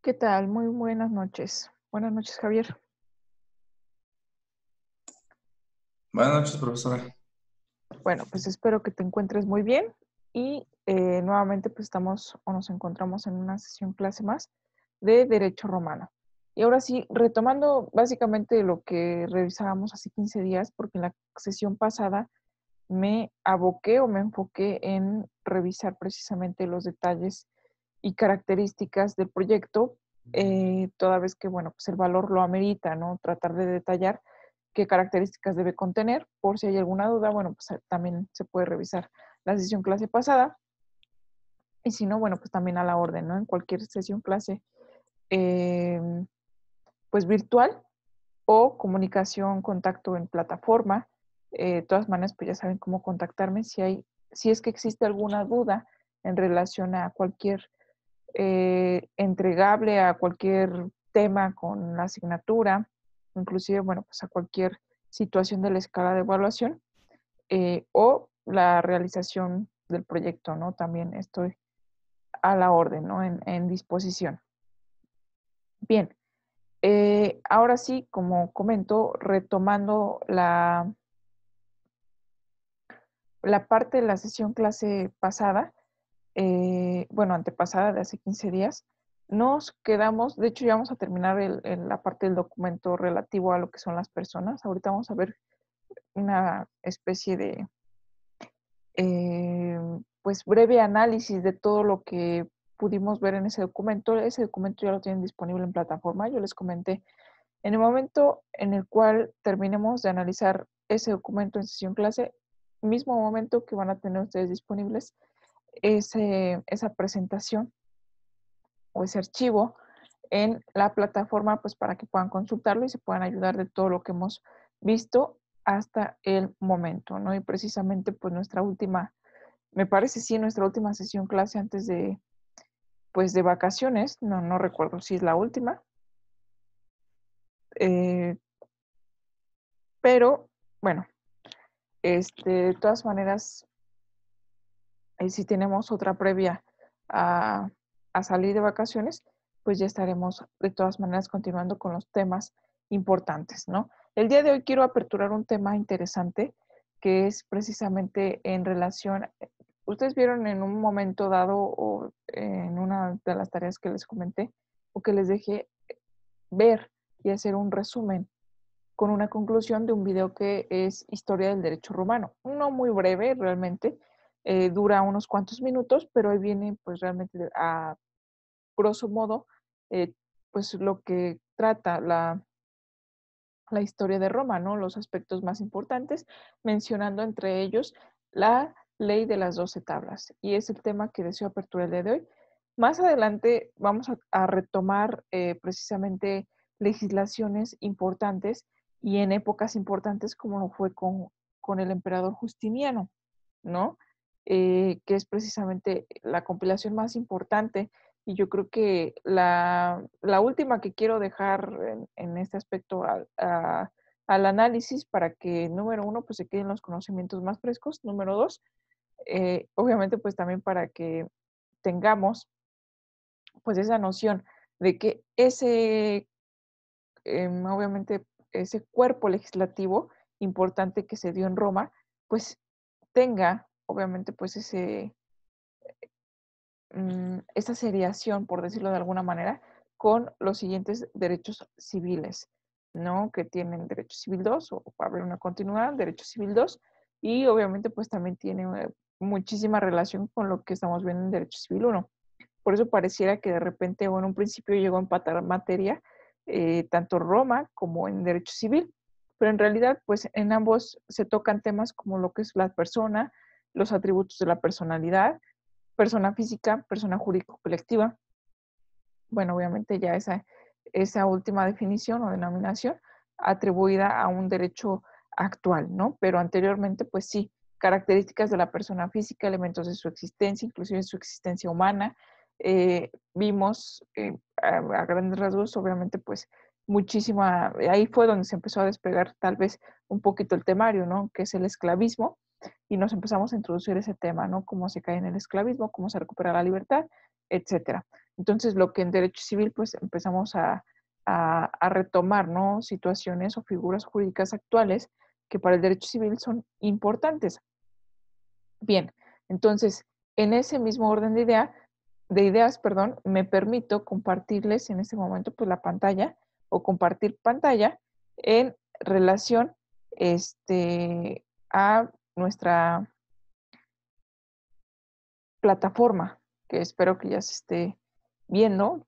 ¿Qué tal? Muy buenas noches. Buenas noches, Javier. Buenas noches, profesora. Bueno, pues espero que te encuentres muy bien y nuevamente pues estamos o nos encontramos en una sesión clase más de Derecho Romano. Y ahora sí, retomando básicamente lo que revisábamos hace 15 días, porque en la sesión pasada me aboqué o me enfoqué en revisar precisamente los detalles y características del proyecto, toda vez que, bueno, pues el valor lo amerita, ¿no? Tratar de detallar qué características debe contener. Por si hay alguna duda, bueno, pues también se puede revisar la sesión clase pasada. Y si no, bueno, pues también a la orden, ¿no? En cualquier sesión clase, eh, pues virtual o comunicación, contacto en plataforma. De todas maneras, pues ya saben cómo contactarme si es que existe alguna duda en relación a cualquier entregable, a cualquier tema con la asignatura, inclusive, bueno, pues a cualquier situación de la escala de evaluación o la realización del proyecto, ¿no? También estoy a la orden, ¿no? En disposición. Bien, ahora sí, como comento, retomando la parte de la sesión clase pasada, bueno, antepasada de hace 15 días, nos quedamos, de hecho ya vamos a terminar la parte del documento relativo a lo que son las personas. Ahorita vamos a ver una especie de, eh, pues, breve análisis de todo lo que pudimos ver en ese documento. Ese documento ya lo tienen disponible en plataforma. Yo les comenté, en el momento en el cual terminemos de analizar ese documento en sesión clase, mismo momento que van a tener ustedes disponibles esa presentación o ese archivo en la plataforma, pues para que puedan consultarlo y se puedan ayudar de todo lo que hemos visto hasta el momento, ¿no? Y precisamente, pues nuestra última, me parece sí, nuestra última sesión clase antes de, pues de vacaciones, no recuerdo si es la última, eh, pero bueno, de todas maneras, si tenemos otra previa a, a salir de vacaciones, pues ya estaremos de todas maneras continuando con los temas importantes, ¿no? El día de hoy quiero aperturar un tema interesante que es precisamente en relación, ustedes vieron en un momento dado o en una de las tareas que les comenté o que les dejé ver y hacer un resumen con una conclusión de un video que es Historia del Derecho Romano. No muy breve realmente, dura unos cuantos minutos, pero ahí viene pues realmente a grosso modo eh, pues lo que trata la historia de Roma, ¿no? Los aspectos más importantes, mencionando entre ellos la ley de las 12 tablas. Y es el tema que deseo aperturar el día de hoy. Más adelante vamos a retomar precisamente legislaciones importantes y en épocas importantes como lo fue con el emperador Justiniano, ¿no? Que es precisamente la compilación más importante y yo creo que la última que quiero dejar en este aspecto al análisis para que, número uno, pues se queden los conocimientos más frescos. Número dos, obviamente, pues también para que tengamos pues esa noción de que obviamente, ese cuerpo legislativo importante que se dio en Roma, pues tenga, obviamente, pues esa seriación, por decirlo de alguna manera, con los siguientes derechos civiles, ¿no? Que tienen derecho civil 2 o para ver una continuidad, derecho civil 2 y obviamente pues también tiene muchísima relación con lo que estamos viendo en derecho civil 1. Por eso pareciera que de repente o en un principio llegó a empatar materia tanto Roma como en derecho civil, pero en realidad pues en ambos se tocan temas como lo que es la persona, los atributos de la personalidad, persona física, persona jurídico colectiva. Bueno, obviamente ya esa última definición o denominación atribuida a un derecho actual, ¿no? Pero anteriormente, pues sí, características de la persona física, elementos de su existencia, inclusive su existencia humana. Vimos a grandes rasgos, obviamente, pues muchísima, ahí fue donde se empezó a despegar tal vez un poquito el temario, ¿no? Que es el esclavismo, y nos empezamos a introducir ese tema, ¿no? Cómo se cae en el esclavismo, cómo se recupera la libertad, etcétera. Entonces, lo que en derecho civil, pues empezamos a retomar, ¿no? Situaciones o figuras jurídicas actuales que para el derecho civil son importantes. Bien, entonces, en ese mismo orden de ideas, perdón, me permito compartirles en este momento pues la pantalla o compartir pantalla en relación a nuestra plataforma, que espero que ya se esté viendo.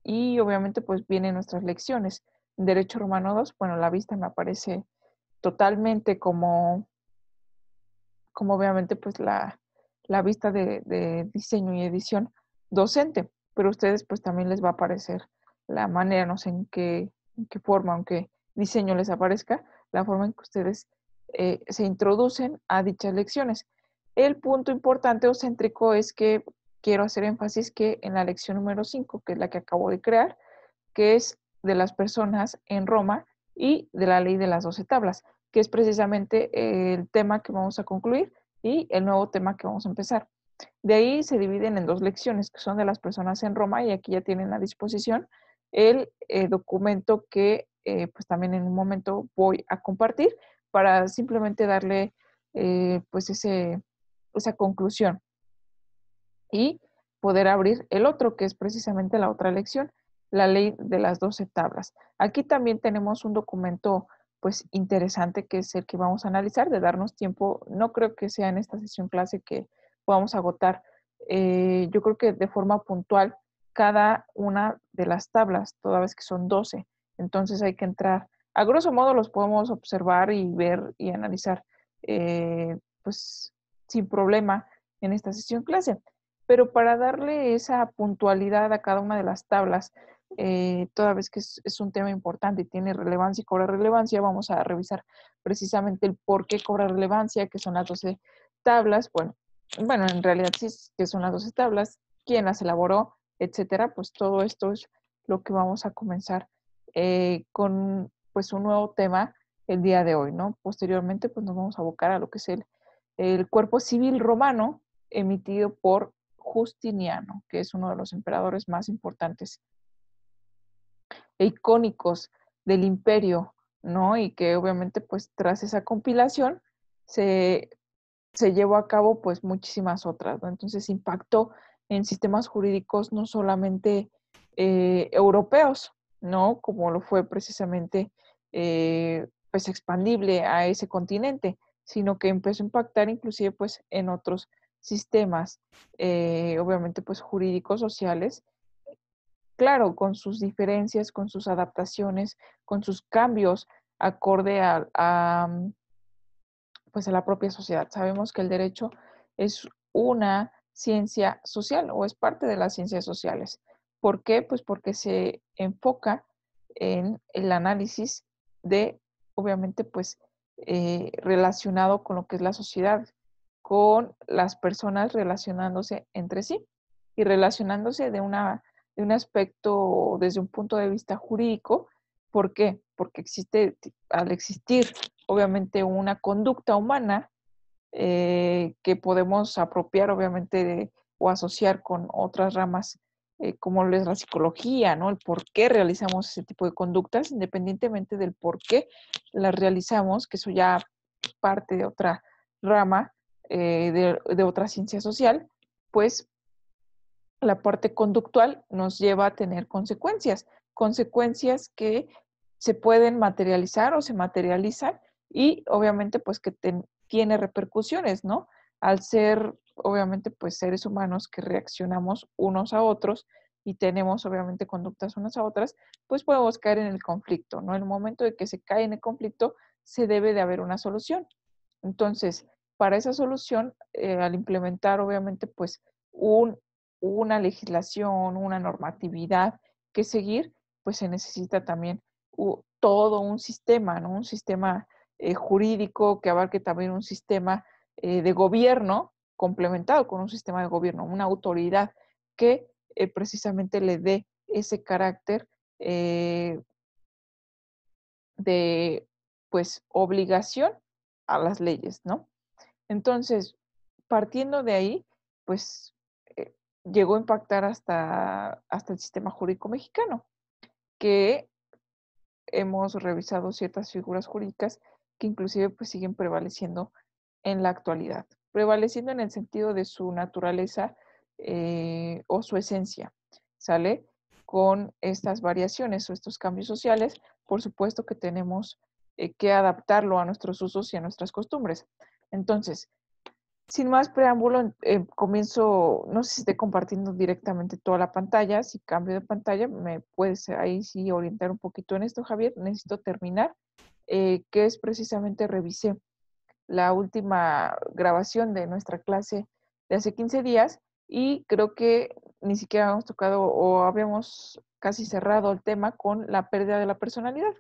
Y obviamente pues vienen nuestras lecciones. Derecho Romano 2, bueno, la vista me aparece totalmente como obviamente pues la vista de diseño y edición docente, pero a ustedes pues también les va a aparecer la manera, no sé en qué forma, aunque diseño les aparezca, la forma en que ustedes se introducen a dichas lecciones. El punto importante o céntrico es que quiero hacer énfasis que en la lección número 5, que es la que acabo de crear, que es de las personas en Roma y de la ley de las 12 tablas, que es precisamente el tema que vamos a concluir y el nuevo tema que vamos a empezar. De ahí se dividen en dos lecciones, que son de las personas en Roma, y aquí ya tienen a disposición el documento que pues también en un momento voy a compartir para simplemente darle pues esa conclusión y poder abrir el otro, que es precisamente la otra lección, la ley de las 12 tablas. Aquí también tenemos un documento pues interesante que es el que vamos a analizar, de darnos tiempo. No creo que sea en esta sesión clase que podamos agotar, yo creo que de forma puntual cada una de las tablas, toda vez que son 12. Entonces hay que entrar, a grosso modo los podemos observar y ver y analizar pues sin problema en esta sesión clase, pero para darle esa puntualidad a cada una de las tablas, toda vez que es un tema importante y tiene relevancia y cobra relevancia, vamos a revisar precisamente el por qué cobra relevancia, que son las 12 tablas. Bueno, en realidad sí, que son las 12 tablas, quién las elaboró, etcétera. Pues todo esto es lo que vamos a comenzar con pues un nuevo tema el día de hoy, ¿no? Posteriormente, pues nos vamos a abocar a lo que es el cuerpo civil romano emitido por Justiniano, que es uno de los emperadores más importantes e icónicos del imperio, ¿no? Y que obviamente pues tras esa compilación se, se llevó a cabo pues muchísimas otras, ¿no? Entonces impactó en sistemas jurídicos no solamente europeos, ¿no? Como lo fue precisamente pues expandible a ese continente, sino que empezó a impactar inclusive pues en otros sistemas, obviamente pues jurídicos, sociales, claro, con sus diferencias, con sus adaptaciones, con sus cambios acorde pues a la propia sociedad. Sabemos que el derecho es una ciencia social o es parte de las ciencias sociales. ¿Por qué? Pues porque se enfoca en el análisis de, obviamente, pues relacionado con lo que es la sociedad, con las personas relacionándose entre sí y relacionándose de un aspecto desde un punto de vista jurídico. ¿Por qué? Porque al existir obviamente una conducta humana que podemos apropiar obviamente o asociar con otras ramas como lo es la psicología, ¿no? El por qué realizamos ese tipo de conductas, independientemente del por qué las realizamos, que eso ya parte de otra rama, de otra ciencia social, pues la parte conductual nos lleva a tener consecuencias, consecuencias que se pueden materializar o se materializan y obviamente pues que tiene repercusiones, ¿no? Al ser obviamente pues seres humanos que reaccionamos unos a otros y tenemos obviamente conductas unas a otras, pues podemos caer en el conflicto, ¿no? En el momento de que se cae en el conflicto, se debe de haber una solución. Entonces, para esa solución, al implementar obviamente pues un una legislación, una normatividad que seguir, pues se necesita también todo un sistema, ¿no? Un sistema jurídico que abarque también un sistema de gobierno complementado con un sistema de gobierno, una autoridad que precisamente le dé ese carácter de, pues, obligación a las leyes, ¿no? Entonces, partiendo de ahí, pues llegó a impactar hasta el sistema jurídico mexicano, que hemos revisado ciertas figuras jurídicas que inclusive pues siguen prevaleciendo en la actualidad, prevaleciendo en el sentido de su naturaleza o su esencia, ¿sale? Con estas variaciones o estos cambios sociales, por supuesto que tenemos que adaptarlo a nuestros usos y a nuestras costumbres. Entonces, sin más preámbulo, comienzo, no sé si estoy compartiendo directamente toda la pantalla, si cambio de pantalla, me puedes ahí sí orientar un poquito en esto, Javier. Necesito terminar, que es precisamente revisé la última grabación de nuestra clase de hace 15 días y creo que ni siquiera habíamos tocado o habíamos casi cerrado el tema con la pérdida de la personalidad,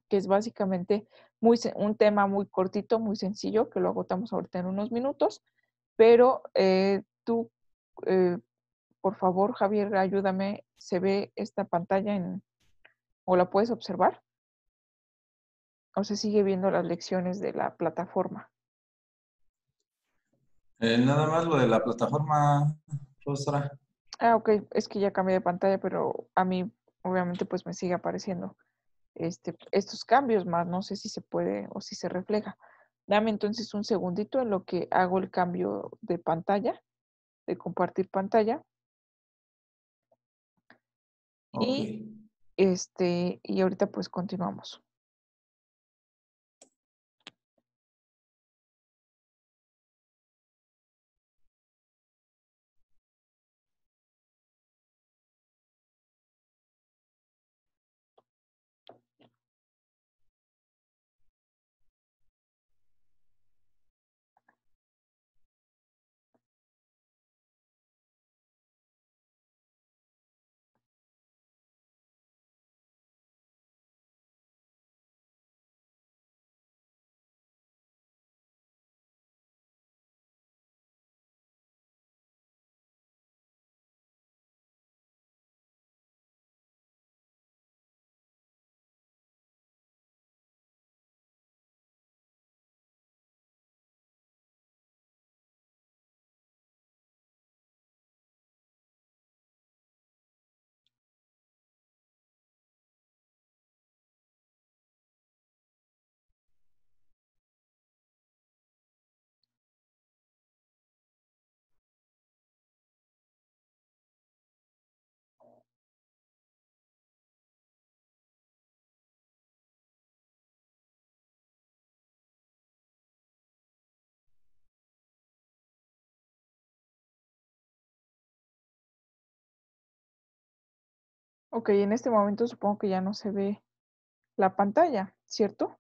que es básicamente un tema muy cortito, muy sencillo, que lo agotamos ahorita en unos minutos, pero tú, eh, por favor, Javier, ayúdame, ¿se ve esta pantalla o la puedes observar? ¿O se sigue viendo las lecciones de la plataforma? Nada más lo de la plataforma, profesora. Ah, ok, es que ya cambié de pantalla, pero a mí obviamente pues me sigue apareciendo estos cambios más, no sé si se puede o si se refleja. Dame entonces un segundito en lo que hago el cambio de pantalla, de compartir pantalla Ok. y y ahorita pues continuamos. Ok, en este momento supongo que ya no se ve la pantalla, ¿cierto?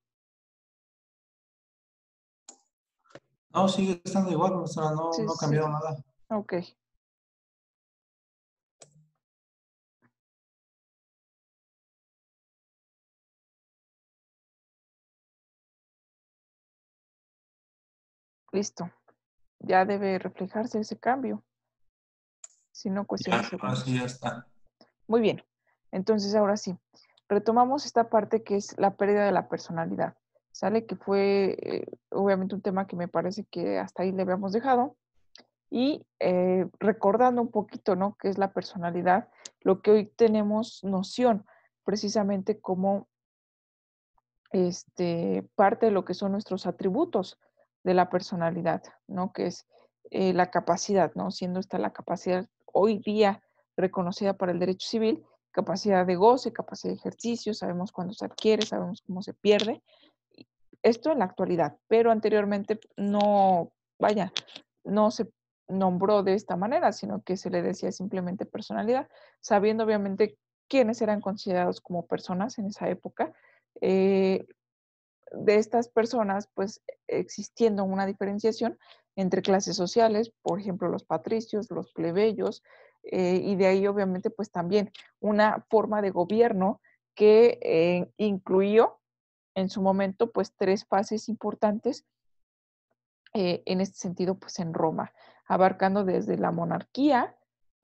No, sigue estando igual, profesora, no, Sí, no ha sí. cambiado nada. Ok, listo. Ya debe reflejarse ese cambio, si no cuestión de Ya, ahora sí segundos. ya está. Muy bien. Entonces, ahora sí, retomamos esta parte que es la pérdida de la personalidad. Sale que fue obviamente un tema que me parece que hasta ahí le habíamos dejado. Y recordando un poquito, ¿no? ¿Qué es la personalidad? Lo que hoy tenemos noción, precisamente como parte de lo que son nuestros atributos de la personalidad, ¿no? Que es la capacidad, ¿no? Siendo esta la capacidad hoy día reconocida para el derecho civil, capacidad de goce, capacidad de ejercicio, sabemos cuándo se adquiere, sabemos cómo se pierde. Esto en la actualidad, pero anteriormente no, vaya, no se nombró de esta manera, sino que se le decía simplemente personalidad, sabiendo obviamente quiénes eran considerados como personas en esa época. Eh, de estas personas, pues existiendo una diferenciación entre clases sociales, por ejemplo, los patricios, los plebeyos, y de ahí obviamente pues también una forma de gobierno que incluyó en su momento pues tres fases importantes en este sentido pues en Roma, abarcando desde la monarquía,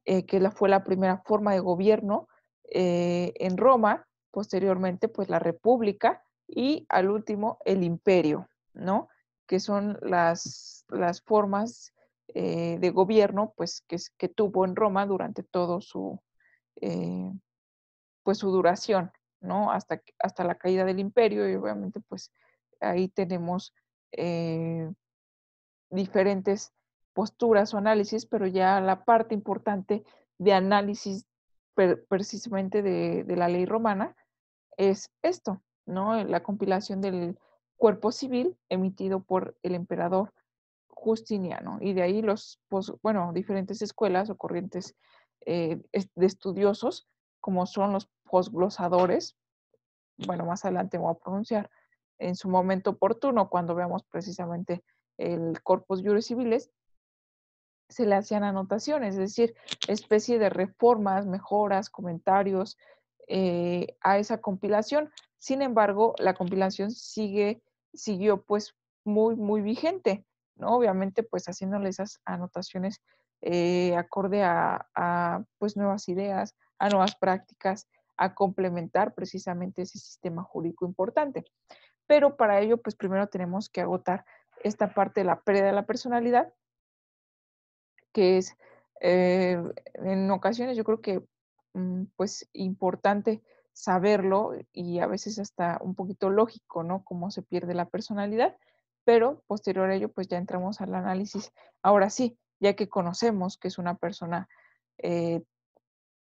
que fue la primera forma de gobierno en Roma, posteriormente pues la república y al último el imperio, ¿no? Que son las formas de gobierno, pues que tuvo en Roma durante todo eh, pues su duración, ¿no? Hasta la caída del imperio y obviamente pues ahí tenemos diferentes posturas o análisis, pero ya la parte importante de análisis precisamente de la ley romana es esto, ¿no? La compilación del cuerpo civil emitido por el emperador Justiniano. Y de ahí bueno, diferentes escuelas o corrientes de estudiosos, como son los posglosadores, bueno, más adelante voy a pronunciar, en su momento oportuno, cuando veamos precisamente el Corpus Juris Civilis, se le hacían anotaciones, es decir, especie de reformas, mejoras, comentarios a esa compilación. Sin embargo, la compilación siguió pues muy vigente, ¿no? Obviamente pues haciéndole esas anotaciones acorde pues nuevas ideas, a nuevas prácticas, a complementar precisamente ese sistema jurídico importante. Pero para ello pues primero tenemos que agotar esta parte de la pérdida de la personalidad, que es en ocasiones yo creo que pues importante saberlo y a veces hasta un poquito lógico, ¿no? Cómo se pierde la personalidad, pero posterior a ello pues ya entramos al análisis. Ahora sí, ya que conocemos que es una persona eh,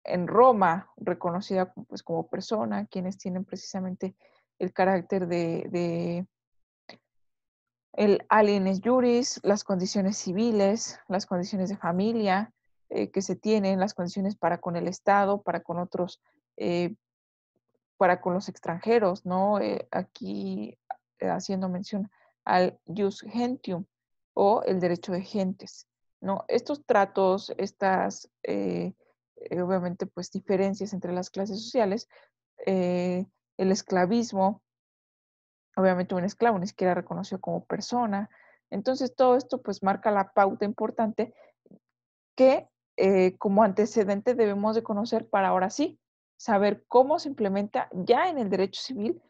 en Roma reconocida pues como persona, quienes tienen precisamente el carácter de el aliens juris, las condiciones civiles, las condiciones de familia que se tienen, las condiciones para con el Estado, para con otros, eh, para con los extranjeros, ¿no? Aquí haciendo mención al jus gentium o el derecho de gentes, ¿no? Estos tratos, estas, obviamente, pues diferencias entre las clases sociales, eh, el esclavismo, obviamente un esclavo ni siquiera reconocido como persona. Entonces, todo esto pues marca la pauta importante que como antecedente debemos de conocer para ahora sí saber cómo se implementa ya en el derecho civil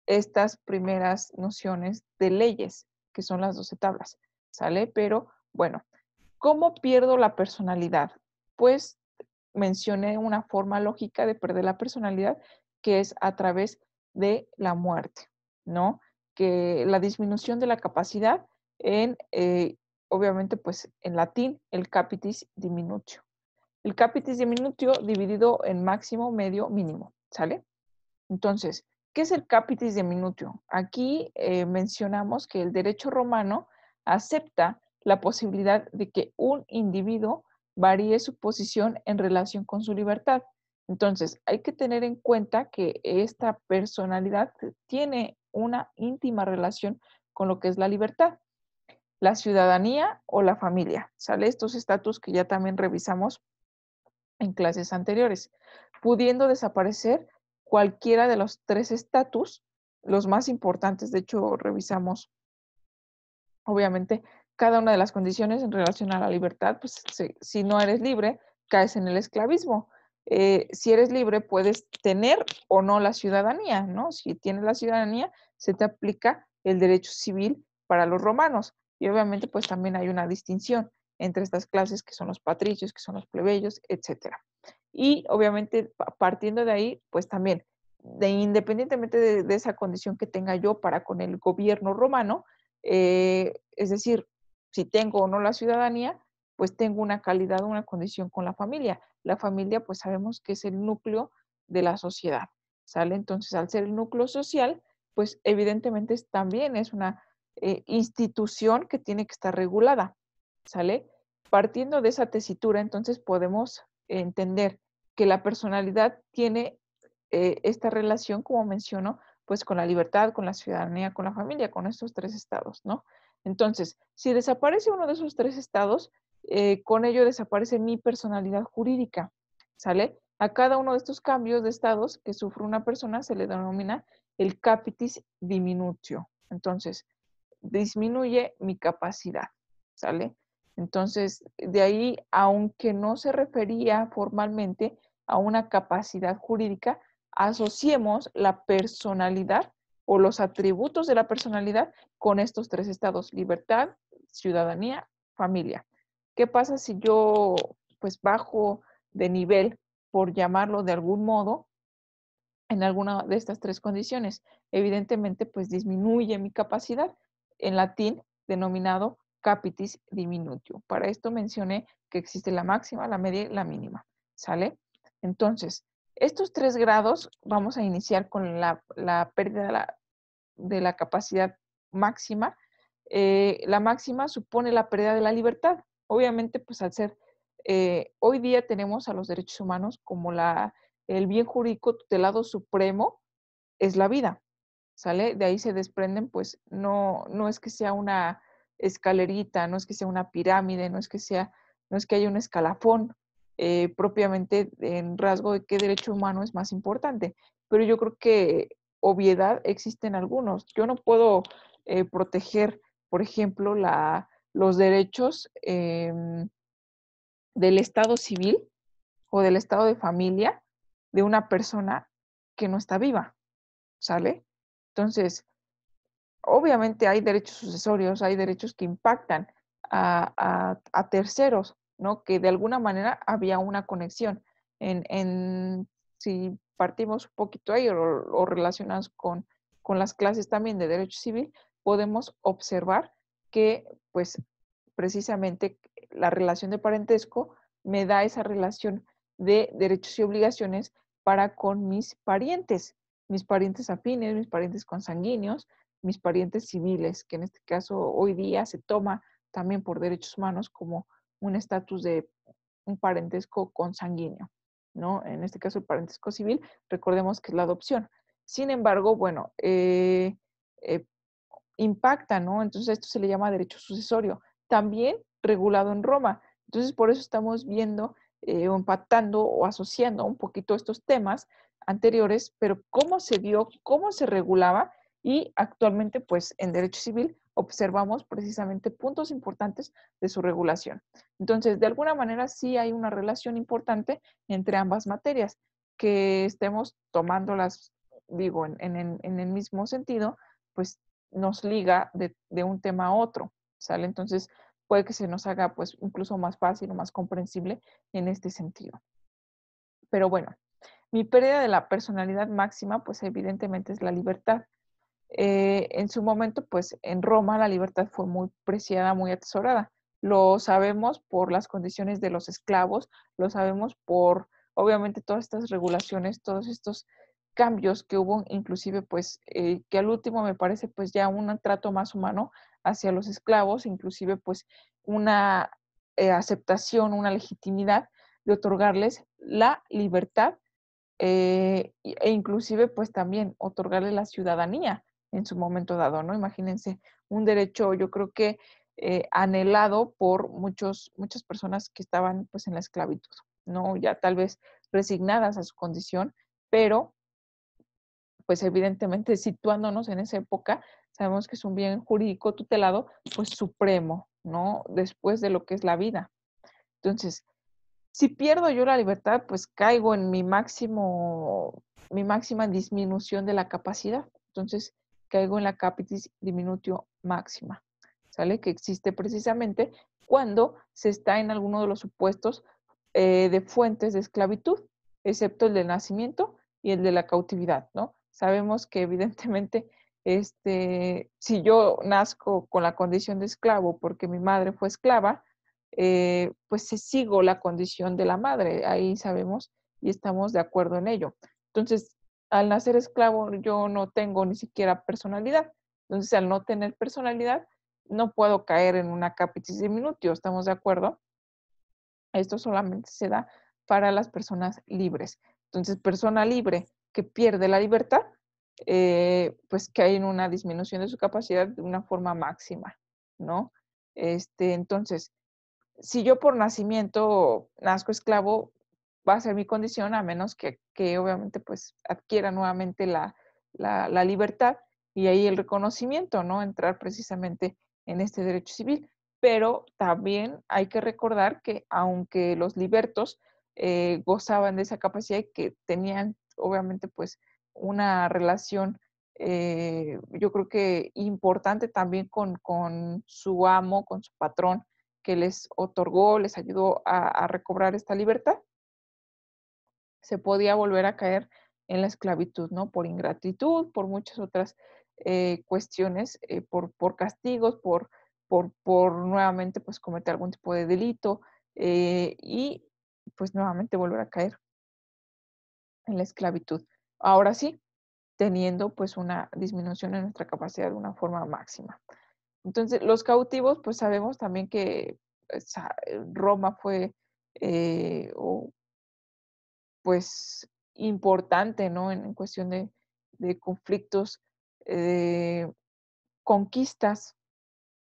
estas primeras nociones de leyes, que son las 12 tablas, ¿sale? Pero bueno, ¿cómo pierdo la personalidad? Pues mencioné una forma lógica de perder la personalidad, que es a través de la muerte, ¿no? Que la disminución de la capacidad en, obviamente, pues en latín, el capitis diminutio. El capitis diminutio dividido en máximo, medio, mínimo, ¿sale? Entonces, ¿qué es el capitis diminutio? Aquí mencionamos que el derecho romano acepta la posibilidad de que un individuo varíe su posición en relación con su libertad. Entonces, hay que tener en cuenta que esta personalidad tiene una íntima relación con lo que es la libertad, la ciudadanía o la familia. ¿Sale? Estos estatus que ya también revisamos en clases anteriores, pudiendo desaparecer cualquiera de los tres estatus, los más importantes. De hecho, revisamos, obviamente, cada una de las condiciones en relación a la libertad. Pues si no eres libre, caes en el esclavismo. Si eres libre, puedes tener o no la ciudadanía, ¿no? Si tienes la ciudadanía, se te aplica el derecho civil para los romanos. Y obviamente, pues también hay una distinción entre estas clases que son los patricios, que son los plebeyos, etcétera. Y obviamente, partiendo de ahí, pues también, independientemente de esa condición que tenga yo para con el gobierno romano, es decir, si tengo o no la ciudadanía, pues tengo una calidad, una condición con la familia. La familia, pues sabemos que es el núcleo de la sociedad, ¿sale? Entonces, al ser el núcleo social, pues evidentemente también es una institución que tiene que estar regulada, ¿sale? Partiendo de esa tesitura, entonces podemos entender que la personalidad tiene esta relación, como menciono, pues con la libertad, con la ciudadanía, con la familia, con estos tres estados, ¿no? Entonces, si desaparece uno de esos tres estados, con ello desaparece mi personalidad jurídica, ¿sale? A cada uno de estos cambios de estados que sufre una persona se le denomina el capitis diminutio. Entonces, disminuye mi capacidad, ¿sale? Entonces, de ahí, aunque no se refería formalmente a una capacidad jurídica, asociemos la personalidad o los atributos de la personalidad con estos tres estados: libertad, ciudadanía, familia. ¿Qué pasa si yo pues bajo de nivel, por llamarlo de algún modo, en alguna de estas tres condiciones? Evidentemente, pues disminuye mi capacidad, en latín denominado capitis diminutio. Para esto mencioné que existe la máxima, la media y la mínima, ¿sale? Entonces, estos 3 grados vamos a iniciar con la pérdida de la capacidad máxima. La máxima supone la pérdida de la libertad. Obviamente, pues al ser, hoy día tenemos a los derechos humanos como el bien jurídico tutelado supremo es la vida, ¿sale? De ahí se desprenden, pues no es que sea una escalerita, no es que sea una pirámide, no es que haya un escalafón propiamente en rasgo de qué derecho humano es más importante, pero yo creo que obviedad existen algunos. Yo no puedo proteger, por ejemplo, los derechos del estado civil o del estado de familia de una persona que no está viva, ¿sale? Entonces, obviamente hay derechos sucesorios, hay derechos que impactan a terceros, ¿no? Que de alguna manera había una conexión. Si partimos un poquito ahí o relacionados con las clases también de derecho civil, podemos observar que, pues, precisamente la relación de parentesco me da esa relación de derechos y obligaciones para con mis parientes afines, mis parientes consanguíneos, mis parientes civiles, que en este caso hoy día se toma también por derechos humanos como un estatus de un parentesco consanguíneo, ¿no? En este caso el parentesco civil, recordemos que es la adopción. Sin embargo, bueno, eh, impacta, ¿no? Entonces esto se le llama derecho sucesorio, también regulado en Roma. Entonces por eso estamos viendo o empatando o asociando un poquito estos temas anteriores, pero cómo se dio, cómo se regulaba y actualmente pues en derecho civil observamos precisamente puntos importantes de su regulación. Entonces, de alguna manera sí hay una relación importante entre ambas materias, que estemos tomándolas, digo, en el mismo sentido, pues nos liga de un tema a otro, ¿sale? Entonces puede que se nos haga pues incluso más fácil o más comprensible en este sentido. Pero bueno, mi pérdida de la personalidad máxima pues evidentemente es la libertad. En su momento pues en Roma la libertad fue muy preciada, muy atesorada. Lo sabemos por las condiciones de los esclavos, lo sabemos por obviamente todas estas regulaciones, todos estos cambios que hubo, inclusive pues que al último me parece pues ya un trato más humano hacia los esclavos, inclusive pues una aceptación, una legitimidad de otorgarles la libertad e inclusive pues también otorgarles la ciudadanía en su momento dado, ¿no? Imagínense, un derecho yo creo que anhelado por muchas personas que estaban pues en la esclavitud, ¿no? Ya tal vez resignadas a su condición, pero pues evidentemente situándonos en esa época, sabemos que es un bien jurídico tutelado, pues supremo, ¿no? Después de lo que es la vida. Entonces, si pierdo yo la libertad, pues caigo en mi máxima disminución de la capacidad. Entonces, caigo en la capitis diminutio máxima, ¿sale? Que existe precisamente cuando se está en alguno de los supuestos de fuentes de esclavitud, excepto el del nacimiento y el de la cautividad, ¿no? Sabemos que evidentemente, si yo nazco con la condición de esclavo porque mi madre fue esclava, pues sigo la condición de la madre, ahí sabemos y estamos de acuerdo en ello. Entonces, al nacer esclavo, yo no tengo ni siquiera personalidad. Entonces, al no tener personalidad, no puedo caer en una capitis diminutio, ¿estamos de acuerdo? Esto solamente se da para las personas libres. Entonces, persona libre que pierde la libertad, pues cae en una disminución de su capacidad de una forma máxima, ¿no? Entonces, si yo por nacimiento nazco esclavo, va a ser mi condición, a menos que obviamente pues adquiera nuevamente la libertad y ahí el reconocimiento, ¿no? Entrar precisamente en este derecho civil. Pero también hay que recordar que aunque los libertos gozaban de esa capacidad y que tenían obviamente pues una relación yo creo que importante también con su amo, con su patrón, que les otorgó, les ayudó a recobrar esta libertad, se podía volver a caer en la esclavitud, ¿no? Por ingratitud, por muchas otras cuestiones, por castigos, por nuevamente pues cometer algún tipo de delito y pues nuevamente volver a caer en la esclavitud. Ahora sí, teniendo pues una disminución en nuestra capacidad de una forma máxima. Entonces, los cautivos, pues sabemos también que Roma fue o pues importante, ¿no? En cuestión de conflictos, eh, conquistas.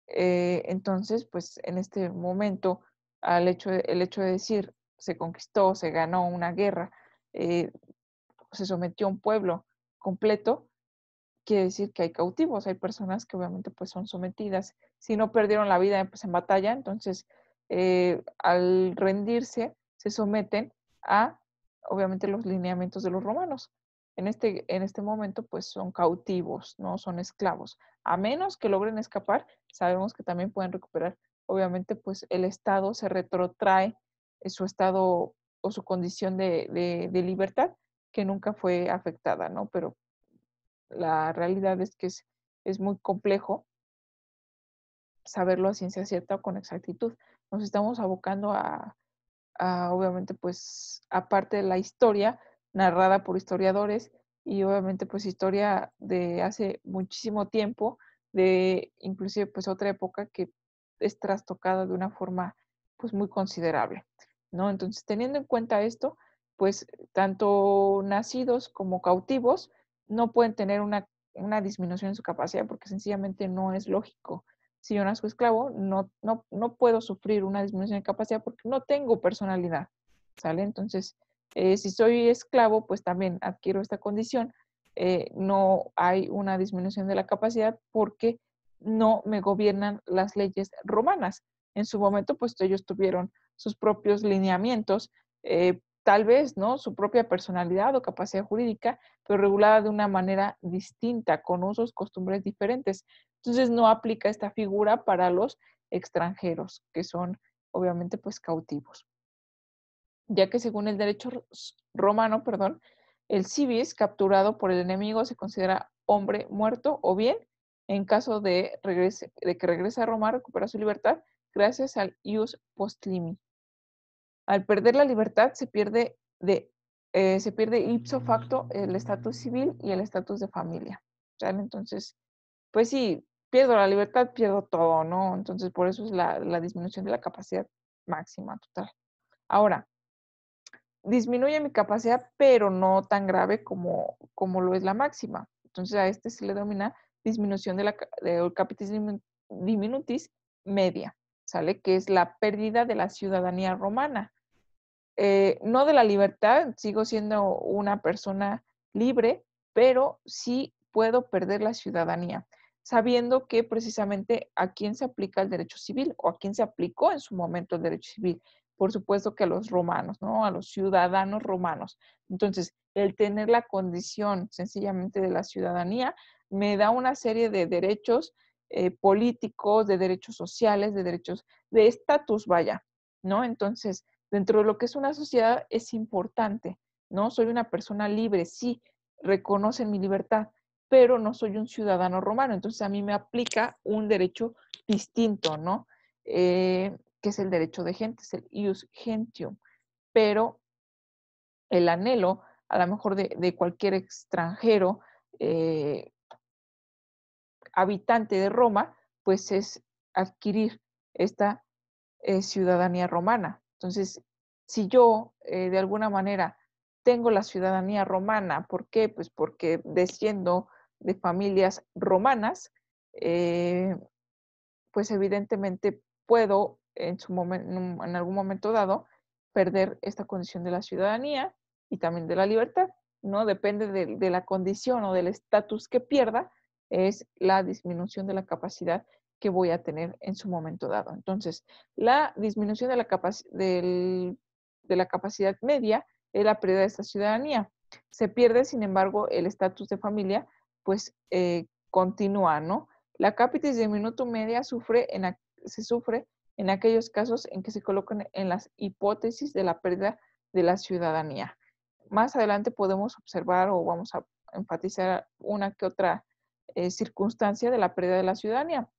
Entonces, pues en este momento, el hecho de decir se conquistó, se ganó una guerra, eh, se sometió a un pueblo completo, quiere decir que hay cautivos, hay personas que obviamente pues son sometidas. Si no perdieron la vida pues, en batalla, entonces al rendirse se someten a obviamente los lineamientos de los romanos. En este momento pues son cautivos, no son esclavos. A menos que logren escapar, sabemos que también pueden recuperar. Obviamente pues el Estado se retrotrae en su estado o su condición de libertad que nunca fue afectada, ¿no? Pero la realidad es que es muy complejo saberlo a ciencia cierta o con exactitud. Nos estamos abocando obviamente, pues, aparte de la historia narrada por historiadores y obviamente, pues, historia de hace muchísimo tiempo, de inclusive, pues, otra época que es trastocada de una forma, pues, muy considerable, ¿no? Entonces, teniendo en cuenta esto, pues, tanto nacidos como cautivos no pueden tener una disminución en su capacidad porque sencillamente no es lógico. Si yo nazco esclavo, no puedo sufrir una disminución de capacidad porque no tengo personalidad, ¿sale? Entonces, si soy esclavo, pues también adquiero esta condición. No hay una disminución de la capacidad porque no me gobiernan las leyes romanas. En su momento, pues ellos tuvieron sus propios lineamientos, tal vez, ¿no? Su propia personalidad o capacidad jurídica, pero regulada de una manera distinta, con usos, costumbres diferentes. Entonces no aplica esta figura para los extranjeros, que son obviamente pues cautivos. Ya que según el derecho romano, perdón, el civis capturado por el enemigo se considera hombre muerto o bien, en caso de que regrese a Roma, recupera su libertad gracias al ius postlimi. Al perder la libertad se pierde ipso facto el estatus civil y el estatus de familia. ¿Sale? Entonces, pues sí, pierdo la libertad, pierdo todo, ¿no? Entonces, por eso es la disminución de la capacidad máxima total. Ahora, disminuye mi capacidad, pero no tan grave como lo es la máxima. Entonces, a este se le denomina disminución de capitis diminutis media, ¿sale? Que es la pérdida de la ciudadanía romana. No de la libertad, sigo siendo una persona libre, pero sí puedo perder la ciudadanía, sabiendo que precisamente a quién se aplica el derecho civil o a quién se aplicó en su momento el derecho civil. Por supuesto que a los romanos, ¿no? A los ciudadanos romanos. Entonces, el tener la condición sencillamente de la ciudadanía me da una serie de derechos políticos, de derechos sociales, de derechos de estatus, vaya, ¿no? Entonces, dentro de lo que es una sociedad es importante, ¿no? Soy una persona libre, sí, reconocen mi libertad, pero no soy un ciudadano romano, entonces a mí me aplica un derecho distinto, ¿no? Que es el derecho de gente, es el ius gentium, pero el anhelo, a lo mejor de cualquier extranjero eh, habitante de Roma, pues es adquirir esta ciudadanía romana. Entonces, si yo de alguna manera tengo la ciudadanía romana, ¿por qué? Pues porque desciendo de familias romanas, eh, pues evidentemente puedo en algún momento dado perder esta condición de la ciudadanía y también de la libertad, ¿no? Depende de la condición o del estatus que pierda, es la disminución de la capacidad que voy a tener en su momento dado. Entonces, la disminución de de la capacidad media es la pérdida de esta ciudadanía. Se pierde, sin embargo, el estatus de familia, pues continúa, ¿no? La capitis diminutum media se sufre en aquellos casos en que se colocan en las hipótesis de la pérdida de la ciudadanía. Más adelante podemos observar o vamos a enfatizar una que otra circunstancia de la pérdida de la ciudadanía.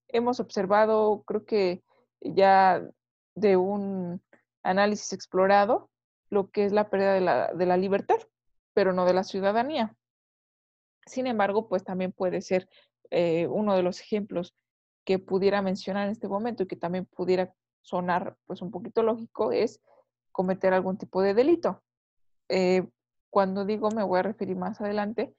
Hemos observado, creo que ya de un análisis explorado, lo que es la pérdida de la libertad, pero no de la ciudadanía. Sin embargo, pues también puede ser uno de los ejemplos que pudiera mencionar en este momento y que también pudiera sonar pues un poquito lógico es cometer algún tipo de delito. Eh, Cuando digo me voy a referir más adelante,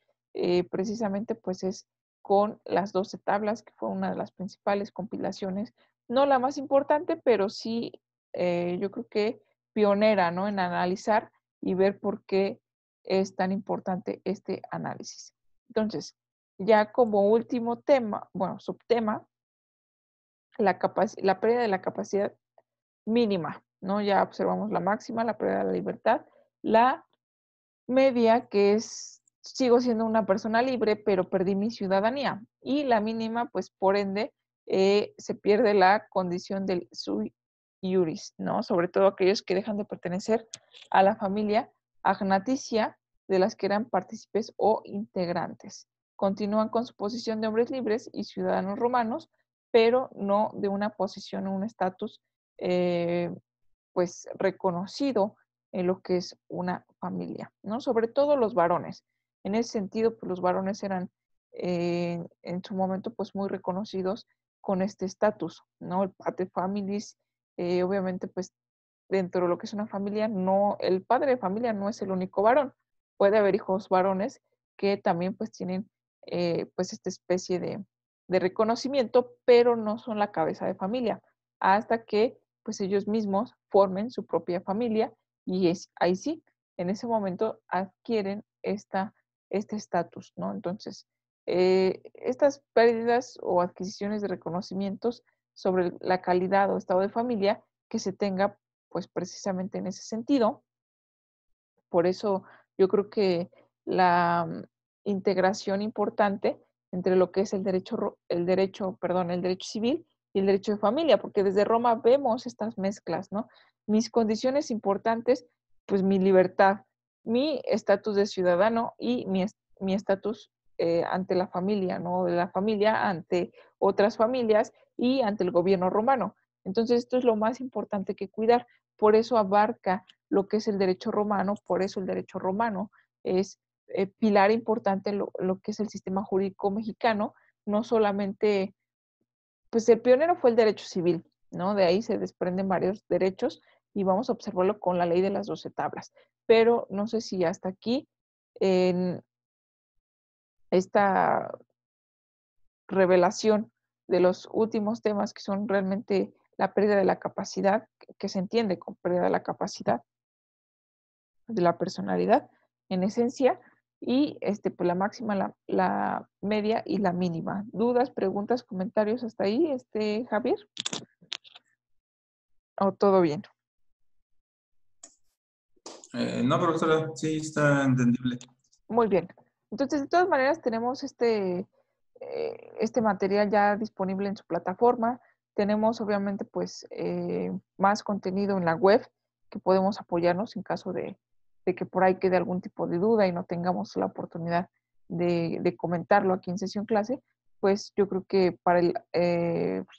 precisamente pues es con las 12 tablas, que fue una de las principales compilaciones, no la más importante, pero sí yo creo que pionera, ¿no? En analizar y ver por qué es tan importante este análisis. Entonces, ya como último tema, bueno, subtema, la pérdida de la capacidad mínima, ¿no? Ya observamos la máxima, la pérdida de la libertad, la media, que es, sigo siendo una persona libre, pero perdí mi ciudadanía. Y la mínima, pues por ende, se pierde la condición del sui iuris, ¿no? Sobre todo aquellos que dejan de pertenecer a la familia agnaticia de las que eran partícipes o integrantes. Continúan con su posición de hombres libres y ciudadanos romanos, pero no de una posición o un estatus pues reconocido en lo que es una familia, ¿no? Sobre todo los varones. En ese sentido, pues los varones eran en su momento pues muy reconocidos con este estatus, ¿no? El pater familias, obviamente pues dentro de lo que es una familia, no, el padre de familia no es el único varón. Puede haber hijos varones que también pues tienen pues esta especie de reconocimiento, pero no son la cabeza de familia, hasta que pues ellos mismos formen su propia familia y es, ahí sí, en ese momento adquieren este estatus, ¿no? Entonces, estas pérdidas o adquisiciones de reconocimientos sobre la calidad o estado de familia que se tenga pues precisamente en ese sentido. Por eso yo creo que la integración importante entre lo que es el derecho civil y el derecho de familia, porque desde Roma vemos estas mezclas, ¿no? Mis condiciones importantes, pues mi libertad, mi estatus de ciudadano y mi estatus ante la familia, ¿no? De la familia ante otras familias y ante el gobierno romano. Entonces, esto es lo más importante que cuidar. Por eso abarca lo que es el derecho romano, por eso el derecho romano es pilar importante en lo que es el sistema jurídico mexicano, no solamente, pues el pionero fue el derecho civil, ¿no? De ahí se desprenden varios derechos y vamos a observarlo con la ley de las 12 tablas. Pero no sé si hasta aquí, en esta revelación de los últimos temas que son realmente la pérdida de la capacidad, que se entiende con pérdida de la capacidad, de la personalidad en esencia y pues la máxima, la media y la mínima. ¿Dudas, preguntas, comentarios hasta ahí, Javier? ¿O todo bien? No, profesora, sí está entendible. Muy bien. Entonces, de todas maneras, tenemos este material ya disponible en su plataforma. Tenemos, obviamente, pues, más contenido en la web que podemos apoyarnos en caso de que por ahí quede algún tipo de duda y no tengamos la oportunidad de comentarlo aquí en sesión clase. Pues yo creo que para el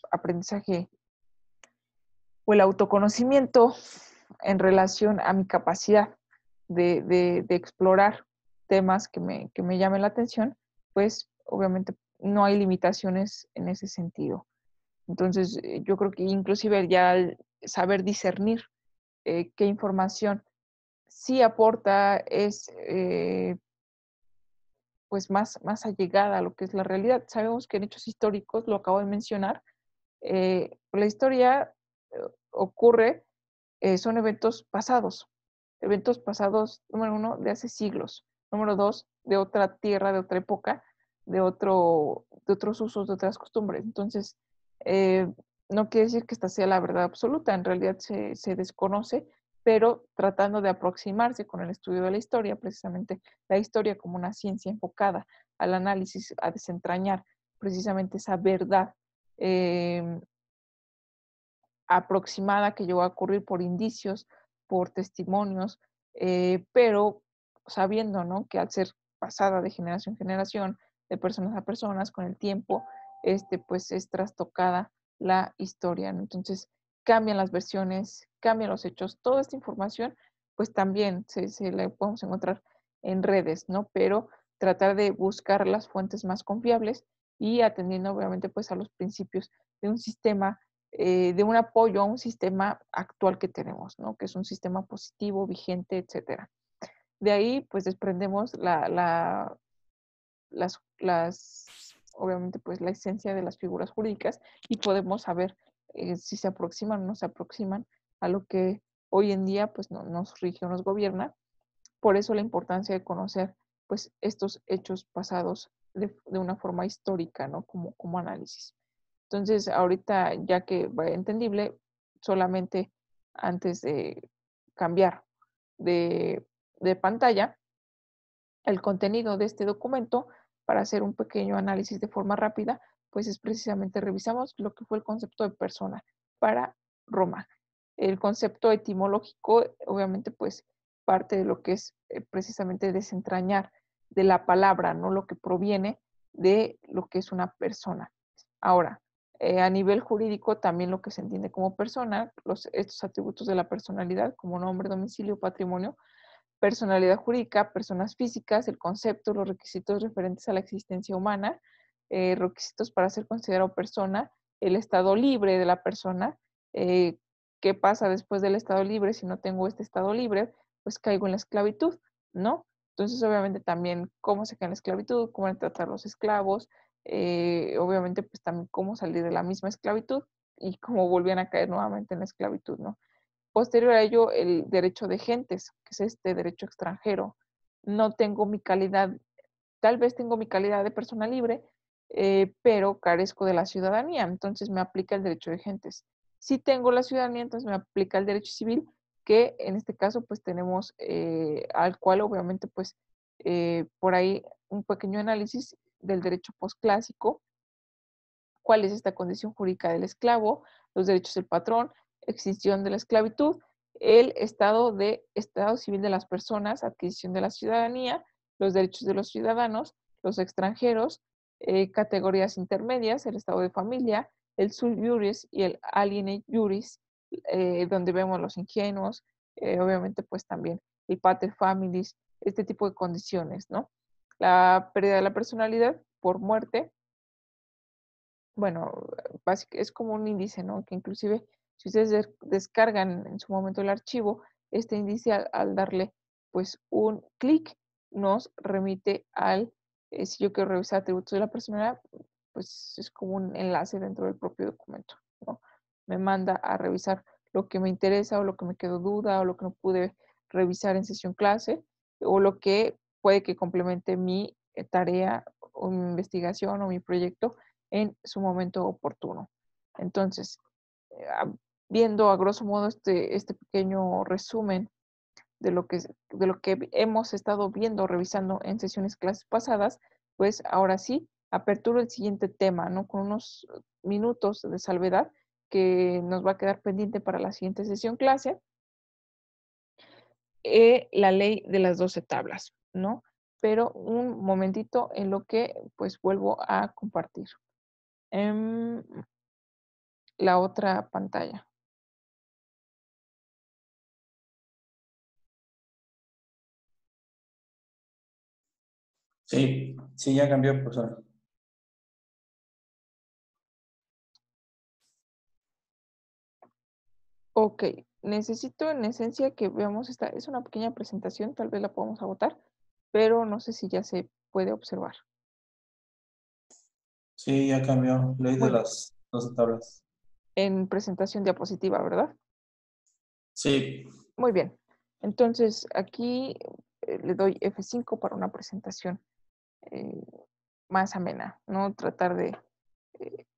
aprendizaje o el autoconocimiento en relación a mi capacidad de explorar temas que me llamen la atención, pues obviamente no hay limitaciones en ese sentido. Entonces, yo creo que inclusive ya el saber discernir qué información sí aporta es pues más allegada a lo que es la realidad. Sabemos que en hechos históricos, lo acabo de mencionar, la historia ocurre, son eventos pasados, número uno, de hace siglos, número dos, de otra tierra, de otra época, de otros usos, de otras costumbres. Entonces, eh, no quiere decir que esta sea la verdad absoluta, en realidad se desconoce, pero tratando de aproximarse con el estudio de la historia, precisamente la historia como una ciencia enfocada al análisis, a desentrañar precisamente esa verdad, eh, aproximada que llegó a ocurrir por indicios, por testimonios, pero sabiendo, ¿no? Que al ser pasada de generación en generación, de personas a personas, con el tiempo, pues es trastocada la historia, ¿no? Entonces cambian las versiones, cambian los hechos, toda esta información, pues también se la podemos encontrar en redes, ¿no? Pero tratar de buscar las fuentes más confiables y atendiendo obviamente pues a los principios de un sistema, de un apoyo a un sistema actual que tenemos, ¿no? Que es un sistema positivo, vigente, etcétera. De ahí pues desprendemos obviamente pues la esencia de las figuras jurídicas y podemos saber si se aproximan o no se aproximan a lo que hoy en día pues nos rige o nos gobierna. Por eso la importancia de conocer pues estos hechos pasados de una forma histórica, ¿no? Como análisis. Entonces, ahorita ya que va entendible, solamente antes de cambiar de, de pantalla, el contenido de este documento para hacer un pequeño análisis de forma rápida, pues es precisamente revisamos lo que fue el concepto de persona para Roma. El concepto etimológico, obviamente, pues parte de lo que es precisamente desentrañar de la palabra, ¿no? Lo que proviene de lo que es una persona. Ahora, a nivel jurídico, también lo que se entiende como persona, estos atributos de la personalidad, como nombre, domicilio, patrimonio, personalidad jurídica, personas físicas, el concepto, los requisitos referentes a la existencia humana, requisitos para ser considerado persona, el estado libre de la persona, qué pasa después del estado libre, si no tengo este estado libre, pues caigo en la esclavitud, ¿no? Entonces, obviamente también cómo se cae en la esclavitud, cómo tratar los esclavos, obviamente pues también cómo salir de la misma esclavitud y cómo volvían a caer nuevamente en la esclavitud, ¿no? Posterior a ello, el derecho de gentes, que es este derecho extranjero. No tengo mi calidad, tal vez tengo mi calidad de persona libre, pero carezco de la ciudadanía, entonces me aplica el derecho de gentes. Si tengo la ciudadanía, entonces me aplica el derecho civil, que en este caso pues tenemos al cual obviamente pues por ahí un pequeño análisis del derecho posclásico, cuál es esta condición jurídica del esclavo, los derechos del patrón, extinción de la esclavitud, el estado civil de las personas, adquisición de la ciudadanía, los derechos de los ciudadanos, los extranjeros, categorías intermedias, el estado de familia, el sui juris y el aliene juris, donde vemos los ingenuos, obviamente pues también el pater familias, este tipo de condiciones, ¿no? La pérdida de la personalidad por muerte, bueno, es como un índice, ¿no? Que inclusive si ustedes descargan en su momento el archivo, este índice al darle pues un clic nos remite si yo quiero revisar atributos de la personalidad, pues es como un enlace dentro del propio documento, ¿no? Me manda a revisar lo que me interesa o lo que me quedó duda o lo que no pude revisar en sesión clase o lo que puede que complemente mi tarea o mi investigación o mi proyecto en su momento oportuno. Entonces, viendo a grosso modo este pequeño resumen de lo que hemos estado viendo, revisando en sesiones clases pasadas, pues ahora sí, aperturo el siguiente tema, ¿no? Con unos minutos de salvedad que nos va a quedar pendiente para la siguiente sesión clase, la ley de las 12 tablas, ¿no? Pero un momentito en lo que pues vuelvo a compartir. Em, la otra pantalla. Sí, sí, ya cambió, profesor. Ok, necesito en esencia que veamos esta, es una pequeña presentación, tal vez la podamos agotar, pero no sé si ya se puede observar. Sí, ya cambió. Ley de Muy bien, las 12 tablas. en presentación diapositiva, ¿verdad? Sí, Muy bien. Entonces, aquí le doy F5 para una presentación eh, más amena, ¿no? Tratar de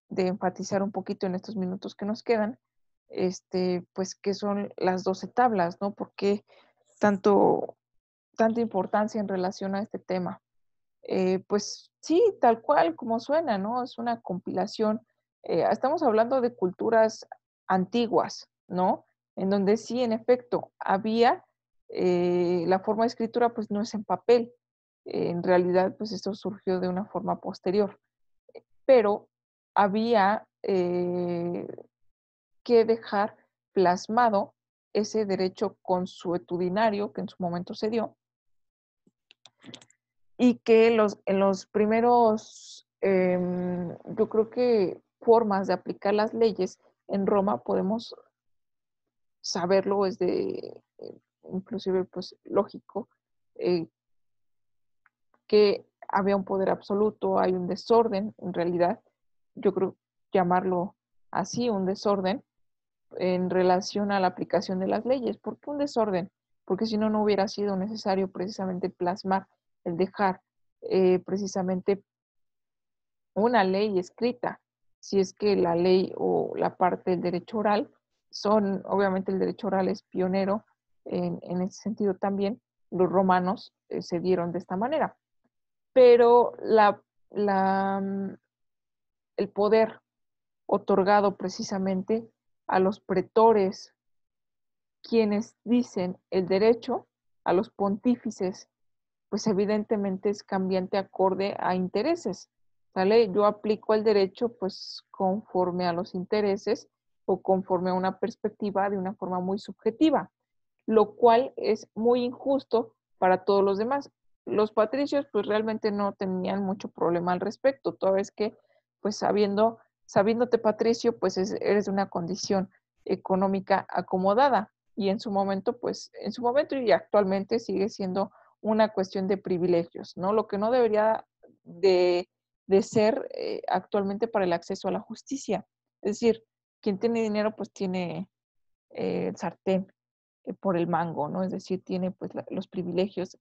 enfatizar un poquito en estos minutos que nos quedan, pues, qué son las 12 tablas, ¿no? ¿Por qué tanta importancia en relación a este tema? Pues sí, tal cual como suena, ¿no? Es una compilación. Estamos hablando de culturas antiguas, ¿no? En donde sí, en efecto, había la forma de escritura, pues no es en papel. En realidad, pues esto surgió de una forma posterior, pero había que dejar plasmado ese derecho consuetudinario que en su momento se dio y que en los primeros, yo creo que formas de aplicar las leyes en Roma podemos saberlo, es de, inclusive, pues lógico, eh, que había un poder absoluto, hay un desorden, en realidad, yo creo llamarlo así, un desorden, en relación a la aplicación de las leyes. ¿Por qué un desorden? Porque si no, no hubiera sido necesario precisamente plasmar, el dejar precisamente una ley escrita, si es que la ley o la parte del derecho oral son, obviamente el derecho oral es pionero en ese sentido también, los romanos se dieron de esta manera, pero el poder otorgado precisamente a los pretores, quienes dicen el derecho, a los pontífices, pues evidentemente es cambiante acorde a intereses, ¿sale? Yo aplico el derecho pues conforme a los intereses o conforme a una perspectiva de una forma muy subjetiva, lo cual es muy injusto para todos los demás. Los patricios pues realmente no tenían mucho problema al respecto, toda vez que pues sabiéndote patricio pues eres de una condición económica acomodada y en su momento pues en su momento y actualmente sigue siendo una cuestión de privilegios, ¿no? Lo que no debería de, de ser actualmente para el acceso a la justicia. Es decir, quien tiene dinero pues tiene el sartén por el mango, ¿no? Es decir, tiene pues los privilegios.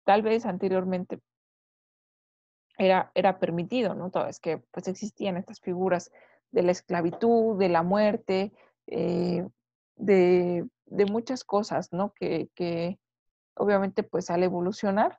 Tal vez anteriormente era permitido, ¿no? Toda vez que pues existían estas figuras de la esclavitud, de la muerte, de muchas cosas, ¿no? Que obviamente pues al evolucionar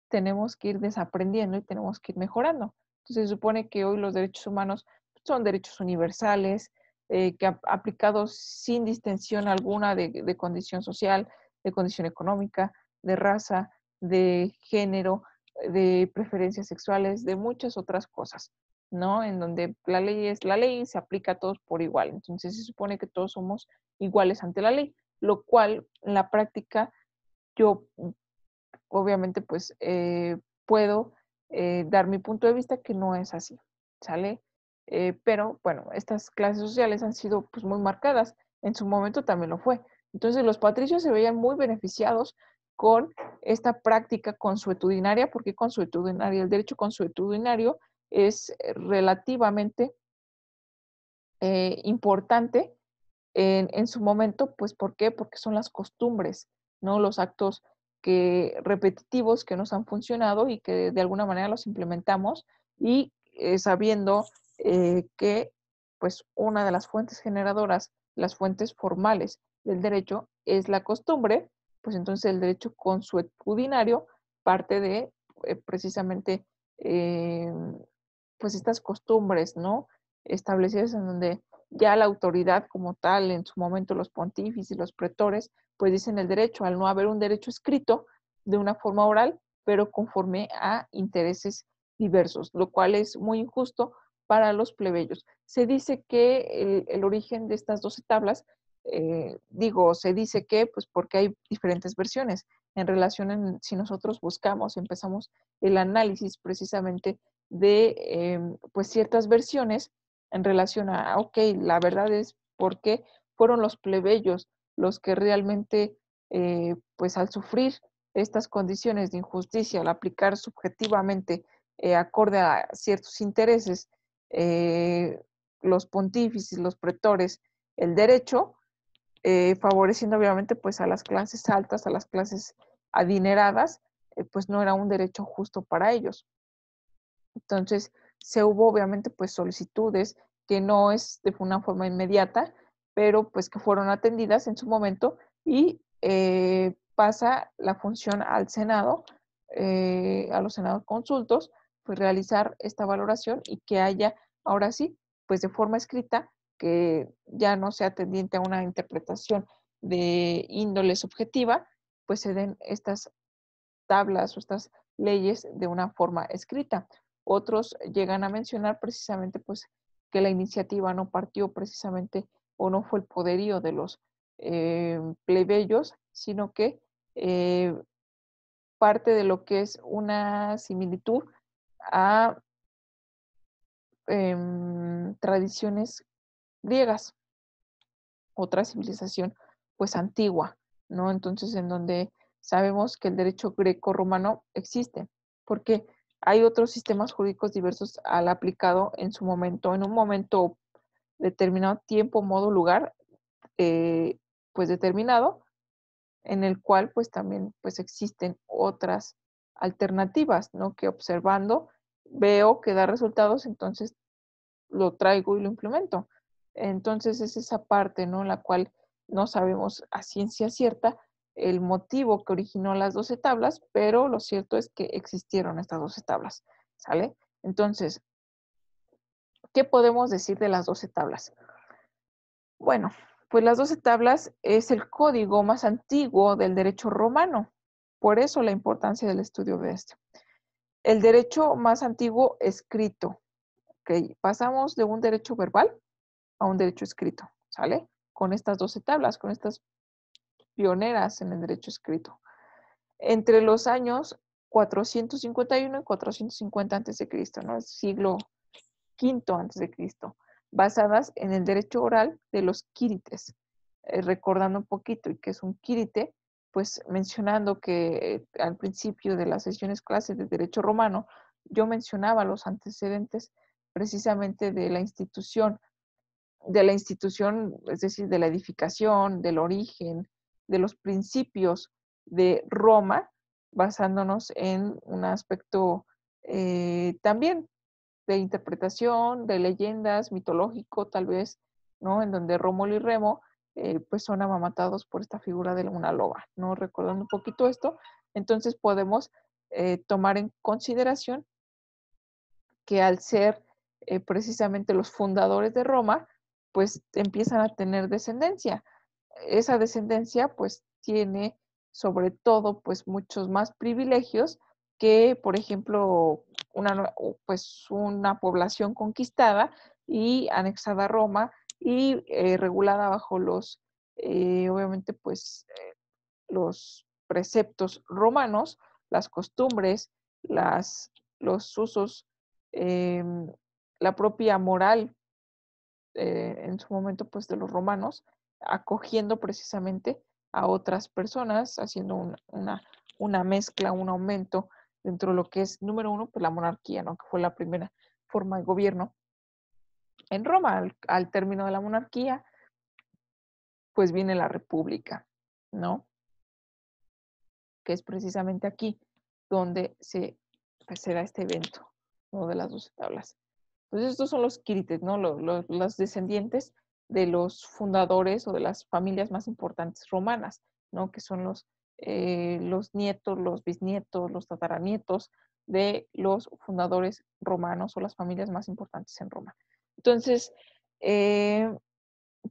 tenemos que ir desaprendiendo y tenemos que ir mejorando. Entonces se supone que hoy los derechos humanos son derechos universales, que aplicados sin distensión alguna de condición social, de condición económica, de raza, de género, de preferencias sexuales, de muchas otras cosas, ¿no? En donde la ley es la ley y se aplica a todos por igual. Entonces se supone que todos somos iguales ante la ley, lo cual en la práctica yo obviamente pues puedo dar mi punto de vista que no es así, ¿sale? Pero bueno, estas clases sociales han sido pues muy marcadas, en su momento también lo fue. Entonces los patricios se veían muy beneficiados con esta práctica consuetudinaria, porque consuetudinaria, el derecho consuetudinario es relativamente importante en su momento, pues ¿por qué? Porque son las costumbres, ¿no? Los actos repetitivos que nos han funcionado y que de alguna manera los implementamos y sabiendo que pues una de las fuentes generadoras, las fuentes formales del derecho es la costumbre, pues entonces el derecho consuetudinario parte de precisamente eh, pues estas costumbres, ¿no? Establecidas en donde ya la autoridad como tal, en su momento los pontífices y los pretores, pues dicen el derecho, al no haber un derecho escrito de una forma oral, pero conforme a intereses diversos, lo cual es muy injusto para los plebeyos. Se dice que el origen de estas 12 tablas, se dice que, pues porque hay diferentes versiones en relación si nosotros buscamos, empezamos el análisis precisamente de pues ciertas versiones en relación a, ok, la verdad es porque fueron los plebeyos los que realmente, pues al sufrir estas condiciones de injusticia, al aplicar subjetivamente, acorde a ciertos intereses, los pontífices, los pretores, el derecho, favoreciendo obviamente pues a las clases altas, a las clases adineradas, pues no era un derecho justo para ellos. Entonces, se hubo obviamente pues solicitudes que no es de una forma inmediata, pero pues que fueron atendidas en su momento y pasa la función al Senado, a los senados consultos, pues realizar esta valoración y que haya ahora sí, pues de forma escrita, que ya no sea tendiente a una interpretación de índole subjetiva, pues se den estas tablas o estas leyes de una forma escrita. Otros llegan a mencionar precisamente pues que la iniciativa no partió precisamente o no fue el poderío de los plebeyos, sino que parte de lo que es una similitud a tradiciones griegas, otra civilización pues antigua, ¿no? Entonces, en donde sabemos que el derecho greco-romano existe, porque hay otros sistemas jurídicos diversos al aplicado en su momento, en un momento determinado, tiempo, modo, lugar, pues determinado, en el cual pues también pues existen otras alternativas, ¿no? Que observando veo que da resultados, entonces lo traigo y lo implemento. Entonces es esa parte, ¿no? En la cual no sabemos a ciencia cierta el motivo que originó las 12 tablas, pero lo cierto es que existieron estas 12 tablas, ¿sale? Entonces, ¿qué podemos decir de las 12 tablas? Bueno, pues las 12 tablas es el código más antiguo del derecho romano. Por eso la importancia del estudio de este. El derecho más antiguo escrito. ¿Ok? Pasamos de un derecho verbal a un derecho escrito, ¿sale? Con estas 12 tablas, con estas pioneras en el derecho escrito. Entre los años 451 y 450 a.C., ¿no? El siglo V a.C., basadas en el derecho oral de los quírites. Recordando un poquito, ¿y qué es un quírite? Pues mencionando que al principio de las sesiones clases de derecho romano, yo mencionaba los antecedentes precisamente de la institución, es decir, de la edificación, del origen, de los principios de Roma, basándonos en un aspecto también de interpretación, de leyendas, mitológico tal vez, ¿no? En donde Rómulo y Remo pues son amamatados por esta figura de una loba, ¿no? Recordando un poquito esto, entonces podemos tomar en consideración que al ser precisamente los fundadores de Roma, pues empiezan a tener descendencia. Esa descendencia pues tiene sobre todo pues muchos más privilegios que, por ejemplo, pues una población conquistada y anexada a Roma y regulada bajo los, obviamente, pues los preceptos romanos, las costumbres, las, los usos, eh, la propia moral en su momento pues de los romanos, acogiendo precisamente a otras personas, haciendo una mezcla, un aumento dentro de lo que es, número uno, pues la monarquía, ¿no? Que fue la primera forma de gobierno en Roma. Al término de la monarquía, pues viene la república, ¿no? Que es precisamente aquí donde pues, se da este evento, ¿no? De las 12 tablas. Entonces, estos son los quirites, ¿no? Los descendientes de los fundadores o de las familias más importantes romanas, ¿no? Que son los nietos, los bisnietos, los tataranietos de los fundadores romanos o las familias más importantes en Roma. Entonces, eh,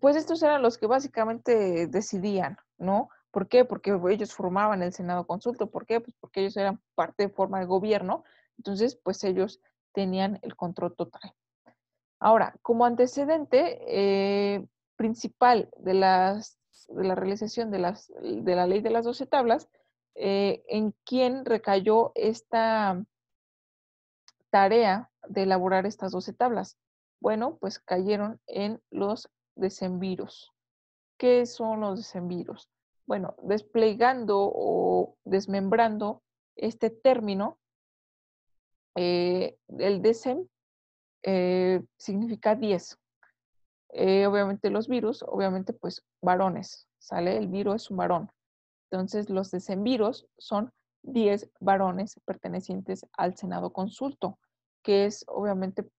pues estos eran los que básicamente decidían, ¿no? ¿Por qué? Porque ellos formaban el Senado Consulto. ¿Por qué? Pues porque ellos eran parte de forma de gobierno. Entonces, pues ellos tenían el control total. Ahora, como antecedente principal de la realización de la ley de las 12 tablas, ¿en quién recayó esta tarea de elaborar estas 12 tablas? Bueno, pues cayeron en los decemviros. ¿Qué son los decemviros? Bueno, desplegando o desmembrando este término, el decem significa 10. Obviamente los virus, obviamente pues varones, ¿sale? El virus es un varón. Entonces los decemviros son 10 varones pertenecientes al Senado Consulto, que es obviamente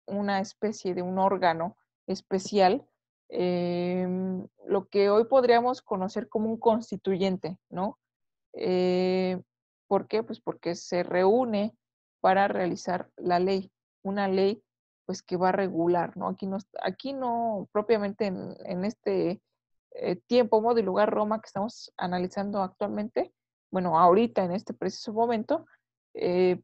una especie de un órgano especial, lo que hoy podríamos conocer como un constituyente, ¿no? Eh, ¿Por qué? Pues porque se reúne para realizar la ley, una ley pues que va a regular, ¿no? Aquí no propiamente en este tiempo, modo y lugar Roma que estamos analizando actualmente, bueno, ahorita en este preciso momento, eh,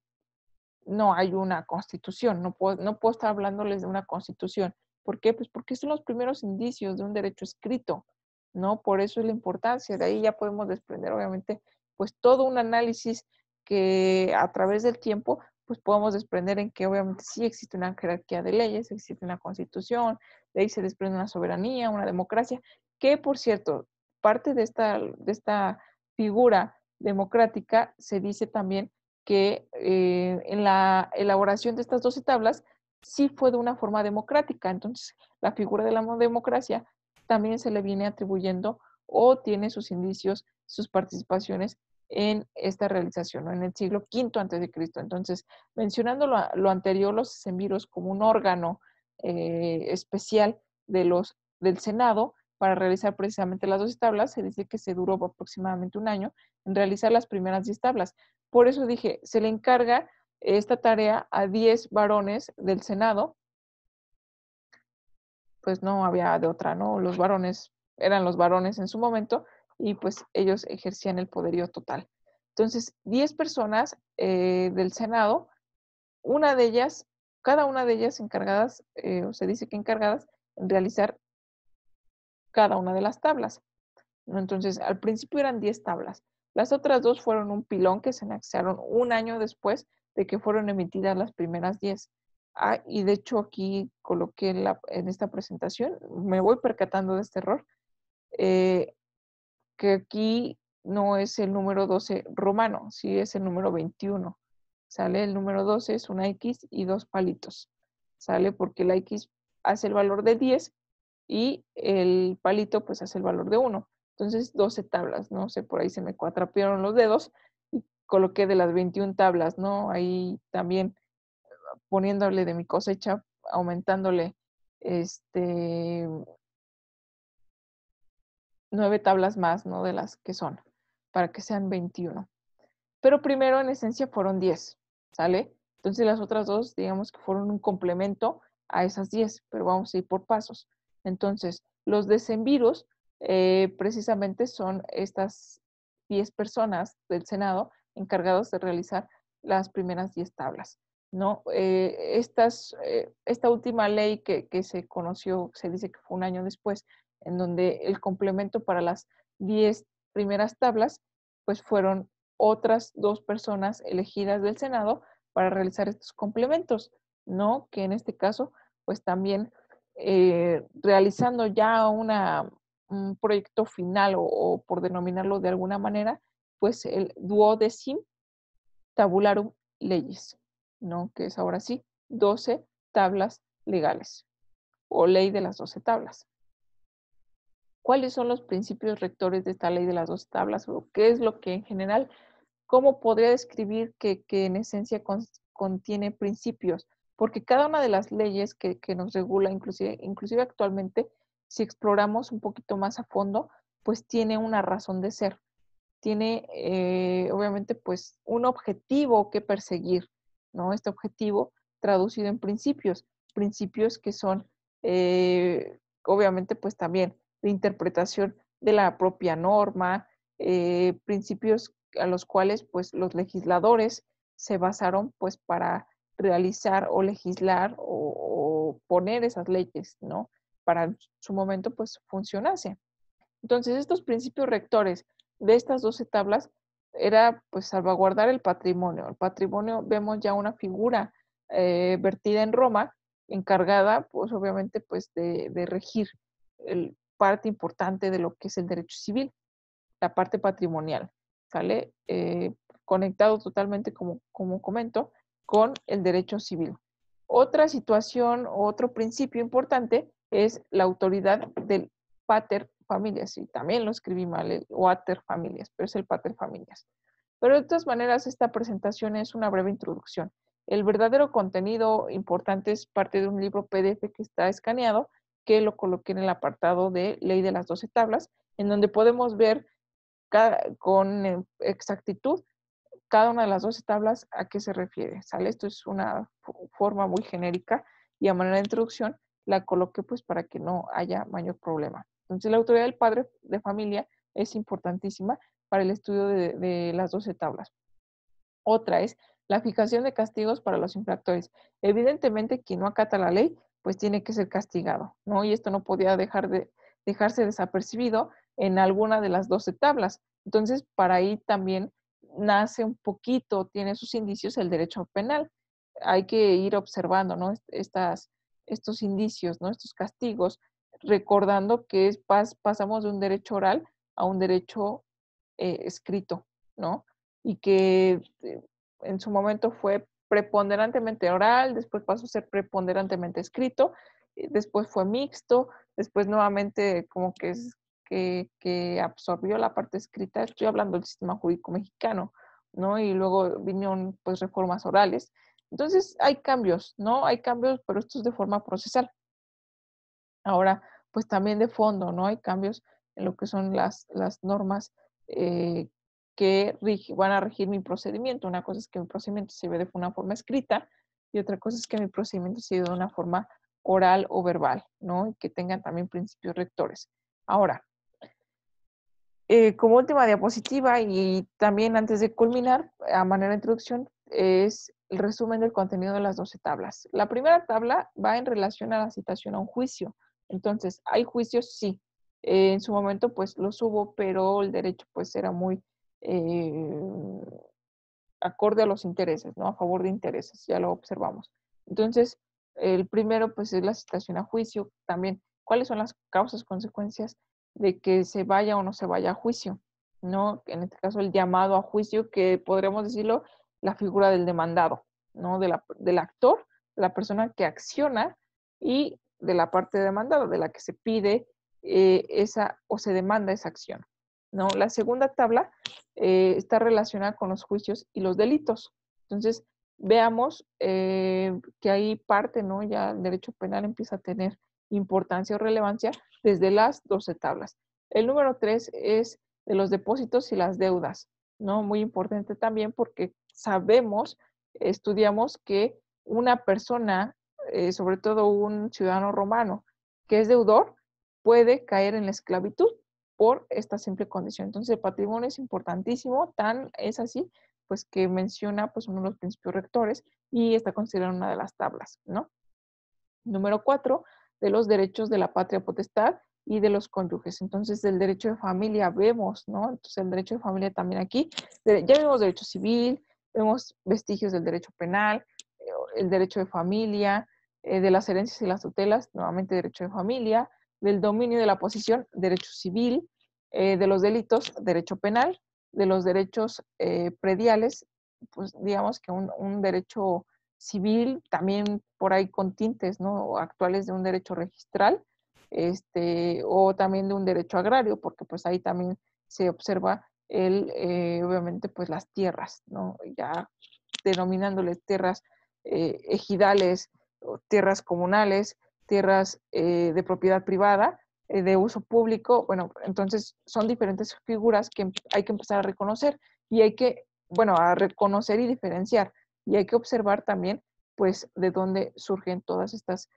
no hay una constitución, no puedo estar hablándoles de una constitución. ¿Por qué? Pues porque son los primeros indicios de un derecho escrito, ¿no? Por eso es la importancia. De ahí ya podemos desprender, obviamente, pues todo un análisis que a través del tiempo, pues podemos desprender en que obviamente sí existe una jerarquía de leyes, existe una constitución, de ahí se desprende una soberanía, una democracia, que por cierto, parte de esta figura democrática se dice también que en la elaboración de estas 12 tablas sí fue de una forma democrática. Entonces, la figura de la democracia también se le viene atribuyendo o tiene sus indicios, sus participaciones en esta realización, ¿no? En el siglo V antes de Cristo. Entonces, mencionando lo anterior, los semviros como un órgano especial del Senado para realizar precisamente las 12 tablas, se dice que se duró aproximadamente un año en realizar las primeras 10 tablas. Por eso dije, se le encarga esta tarea a 10 varones del Senado, pues no había de otra, ¿no? Los varones eran los varones en su momento y pues ellos ejercían el poderío total. Entonces, 10 personas del Senado, una de ellas, cada una de ellas encargadas, o se dice que encargadas en realizar cada una de las tablas, ¿no? Entonces, al principio eran 10 tablas. Las otras dos fueron un pilón que se anexaron un año después de que fueron emitidas las primeras 10. Ah, y de hecho aquí coloqué en esta presentación, me voy percatando de este error, eh, que aquí no es el número 12 romano, sí es el número 21. ¿Sale? El número 12 es una X y dos palitos. ¿Sale? Porque la X hace el valor de 10 y el palito pues hace el valor de 1. Entonces 12 tablas, no sé, por ahí se me cuatrapearon los dedos y coloqué de las 21 tablas, ¿no? Ahí también poniéndole de mi cosecha, aumentándole este 9 tablas más, ¿no? De las que son, para que sean 21. Pero primero en esencia fueron 10, ¿sale? Entonces las otras dos, digamos que fueron un complemento a esas 10, pero vamos a ir por pasos. Entonces, los decemviros precisamente son estas 10 personas del Senado encargados de realizar las primeras 10 tablas, ¿no? Esta última ley que se conoció, se dice que fue un año después, en donde el complemento para las 10 primeras tablas, pues fueron otras dos personas elegidas del Senado para realizar estos complementos, ¿no? Que en este caso, pues también realizando ya un proyecto final o por denominarlo de alguna manera, pues el duodecim tabularum legis, ¿no? Que es ahora sí 12 tablas legales o ley de las 12 tablas. ¿Cuáles son los principios rectores de esta ley de las 12 tablas o qué es lo que en general, cómo podría describir que en esencia contiene principios? Porque cada una de las leyes que nos regula, inclusive actualmente, si exploramos un poquito más a fondo, pues tiene una razón de ser, tiene obviamente pues un objetivo que perseguir, ¿no? Este objetivo traducido en principios, principios que son obviamente pues también de interpretación de la propia norma, principios a los cuales pues los legisladores se basaron pues para realizar o legislar o poner esas leyes, ¿no? Para en su momento pues funcionase. Entonces, estos principios rectores de estas 12 tablas era pues salvaguardar el patrimonio. El patrimonio, vemos ya una figura vertida en Roma, encargada pues obviamente pues de regir parte importante de lo que es el derecho civil, la parte patrimonial, ¿sale? Conectado totalmente, como comento, con el derecho civil. Otra situación, otro principio importante es la autoridad del pater familias, y también lo escribí mal, el water familias, pero es el pater familias. Pero de todas maneras, esta presentación es una breve introducción. El verdadero contenido importante es parte de un libro PDF que está escaneado, que lo coloqué en el apartado de Ley de las 12 tablas, en donde podemos ver con exactitud cada una de las 12 tablas a qué se refiere, ¿sale? Esto es una forma muy genérica y a manera de introducción la coloqué pues para que no haya mayor problema. Entonces la autoridad del padre de familia es importantísima para el estudio de las 12 tablas. Otra es la fijación de castigos para los infractores. Evidentemente, quien no acata la ley, pues tiene que ser castigado, ¿no? Y esto no podía dejarse desapercibido en alguna de las 12 tablas. Entonces, para ahí también nace un poquito, tiene sus indicios el derecho penal. Hay que ir observando, ¿no? Estos indicios, ¿no? Estos castigos, recordando que pasamos de un derecho oral a un derecho escrito, ¿no? Y que en su momento fue preponderantemente oral, después pasó a ser preponderantemente escrito, después fue mixto, después nuevamente como que absorbió la parte escrita, estoy hablando del sistema jurídico mexicano, ¿no? Y luego vinieron pues reformas orales. Entonces hay cambios, ¿no? Hay cambios, pero esto es de forma procesal. Ahora, pues también de fondo, ¿no? Hay cambios en lo que son las normas eh, que van a regir mi procedimiento. Una cosa es que mi procedimiento se ve de una forma escrita y otra cosa es que mi procedimiento se ve de una forma oral o verbal, ¿no? Y que tengan también principios rectores. Ahora, como última diapositiva y también antes de culminar, a manera de introducción, es el resumen del contenido de las 12 tablas. La primera tabla va en relación a la citación a un juicio. Entonces, ¿hay juicios? Sí. En su momento, pues los hubo, pero el derecho, pues era muy acorde a los intereses, ¿no? A favor de intereses, ya lo observamos. Entonces, el primero, pues es la citación a juicio. También, ¿cuáles son las causas, consecuencias de que se vaya o no se vaya a juicio? ¿No? En este caso, el llamado a juicio, que podríamos decirlo, la figura del demandado, ¿no? Del actor, de la persona que acciona y de la parte demandada, de la que se pide esa o se demanda esa acción, ¿no? La segunda tabla está relacionada con los juicios y los delitos. Entonces, veamos que ahí parte, ¿no? Ya el derecho penal empieza a tener importancia o relevancia desde las 12 tablas. El número 3 es de los depósitos y las deudas, ¿no? Muy importante también porque sabemos, estudiamos que una persona, sobre todo un ciudadano romano, que es deudor, puede caer en la esclavitud por esta simple condición. Entonces, el patrimonio es importantísimo, tan es así, pues que menciona pues uno de los principios rectores y está considerado una de las tablas, ¿no? Número 4, de los derechos de la patria potestad y de los cónyuges. Entonces, el derecho de familia vemos, ¿no? Entonces, el derecho de familia también aquí, ya vemos derecho civil, vemos vestigios del derecho penal, el derecho de familia, de las herencias y las tutelas, nuevamente derecho de familia, del dominio de la posesión, derecho civil, de los delitos, derecho penal, de los derechos prediales, pues digamos que un derecho civil, también por ahí con tintes, ¿no? Actuales de un derecho registral, o también de un derecho agrario, porque pues ahí también se observa obviamente, pues las tierras, ¿no? Ya denominándole tierras ejidales, tierras comunales, tierras de propiedad privada, de uso público. Bueno, entonces son diferentes figuras que hay que empezar a reconocer y hay que, bueno, a reconocer y diferenciar. Y hay que observar también, pues, de dónde surgen todas estas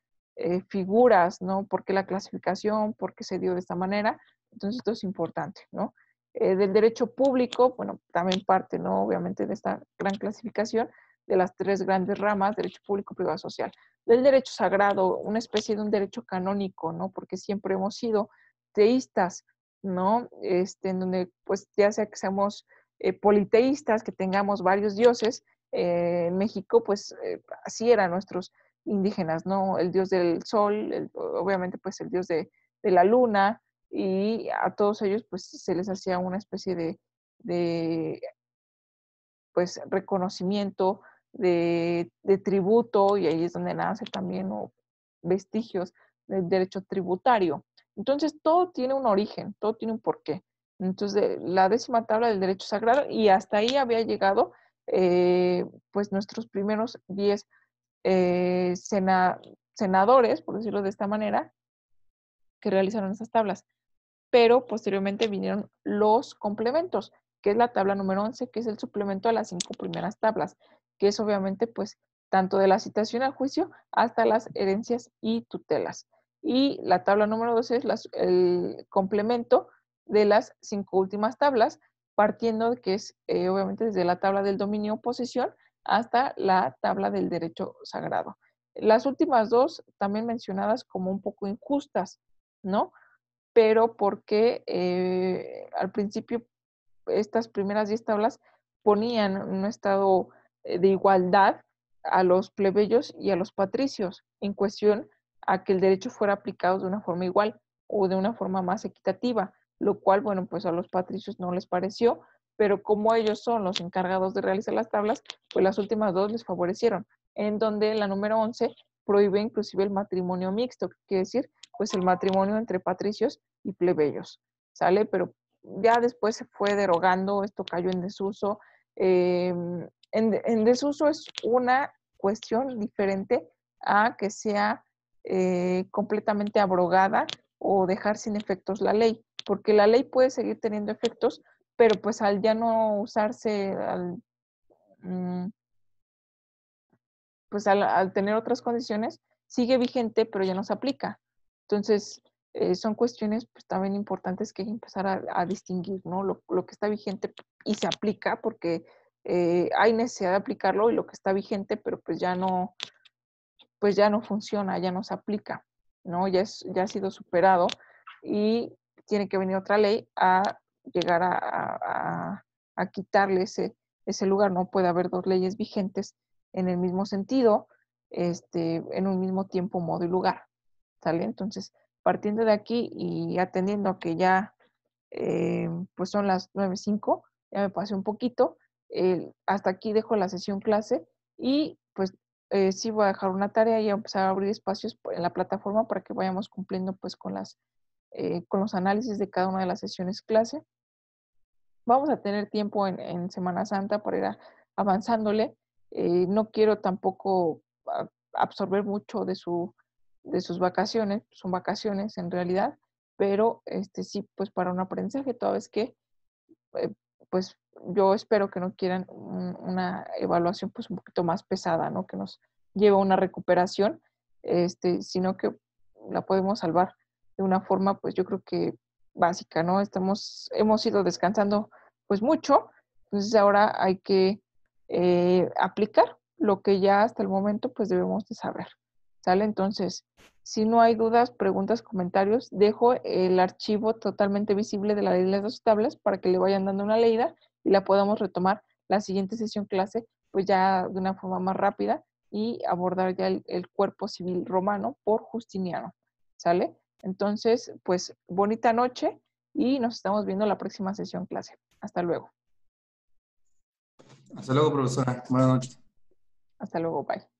figuras, ¿no? ¿Por qué la clasificación? ¿Por qué se dio de esta manera? Entonces, esto es importante, ¿no? Del derecho público, bueno, también parte, ¿no? Obviamente de esta gran clasificación de las tres grandes ramas, derecho público, privado, social. Del derecho sagrado, una especie de un derecho canónico, ¿no? Porque siempre hemos sido teístas, ¿no? En donde, pues, ya sea que seamos politeístas, que tengamos varios dioses, en México, pues, así eran nuestros indígenas, ¿no? El dios del sol, obviamente, pues, el dios de la luna, y a todos ellos, pues, se les hacía una especie de pues, reconocimiento, de tributo, y ahí es donde nace también o vestigios del derecho tributario. Entonces, todo tiene un origen, todo tiene un porqué. Entonces, la 10ª tabla del derecho sagrado, y hasta ahí había llegado, pues, nuestros primeros 10 senadores, por decirlo de esta manera, que realizaron esas tablas. Pero posteriormente vinieron los complementos, que es la tabla número 11, que es el suplemento a las 5 primeras tablas, que es obviamente pues tanto de la citación al juicio hasta las herencias y tutelas. Y la tabla número 12 es el complemento de las 5 últimas tablas, partiendo de que es obviamente desde la tabla del dominio o posesión hasta la tabla del derecho sagrado. Las últimas dos también mencionadas como un poco injustas, ¿no? Pero porque al principio estas primeras 10 tablas ponían en un estado de igualdad a los plebeyos y a los patricios en cuestión a que el derecho fuera aplicado de una forma igual o de una forma más equitativa, lo cual, bueno, pues a los patricios no les pareció, pero como ellos son los encargados de realizar las tablas, pues las últimas dos les favorecieron, en donde la número 11 prohíbe inclusive el matrimonio mixto, que quiere decir, pues el matrimonio entre patricios y plebeyos, ¿sale? Pero ya después se fue derogando, esto cayó en desuso. En desuso es una cuestión diferente a que sea completamente abrogada o dejar sin efectos la ley, porque la ley puede seguir teniendo efectos, pero pues al ya no usarse, pues al tener otras condiciones, sigue vigente, pero ya no se aplica. Entonces, son cuestiones pues, también importantes que hay que empezar a distinguir, ¿no? Lo que está vigente y se aplica porque hay necesidad de aplicarlo y lo que está vigente, pero pues ya no funciona, ya no se aplica, ¿no? Ya ha sido superado y tiene que venir otra ley a llegar a quitarle ese lugar. No puede haber dos leyes vigentes en el mismo sentido, en un mismo tiempo, modo y lugar, ¿sale? Entonces, partiendo de aquí y atendiendo a que ya pues son las 9:05, ya me pasé un poquito, hasta aquí dejo la sesión clase y pues sí voy a dejar una tarea y a empezar a abrir espacios en la plataforma para que vayamos cumpliendo pues con los análisis de cada una de las sesiones clase. Vamos a tener tiempo en Semana Santa para ir avanzándole. No quiero tampoco absorber mucho de sus vacaciones, son vacaciones en realidad, pero sí, pues para un aprendizaje, toda vez que eh, pues yo espero que no quieran una evaluación pues un poquito más pesada, ¿no? Que nos lleve a una recuperación, sino que la podemos salvar de una forma, pues yo creo que básica, ¿no? Hemos ido descansando pues mucho, entonces ahora hay que aplicar lo que ya hasta el momento pues debemos de saber, ¿sale? Entonces, si no hay dudas, preguntas, comentarios, dejo el archivo totalmente visible de la ley de las dos tablas para que le vayan dando una leída y la podamos retomar la siguiente sesión clase, pues ya de una forma más rápida y abordar ya el cuerpo civil romano por Justiniano. ¿Sale? Entonces, pues bonita noche y nos estamos viendo la próxima sesión clase. Hasta luego. Hasta luego, profesora. Buenas noches. Hasta luego. Bye.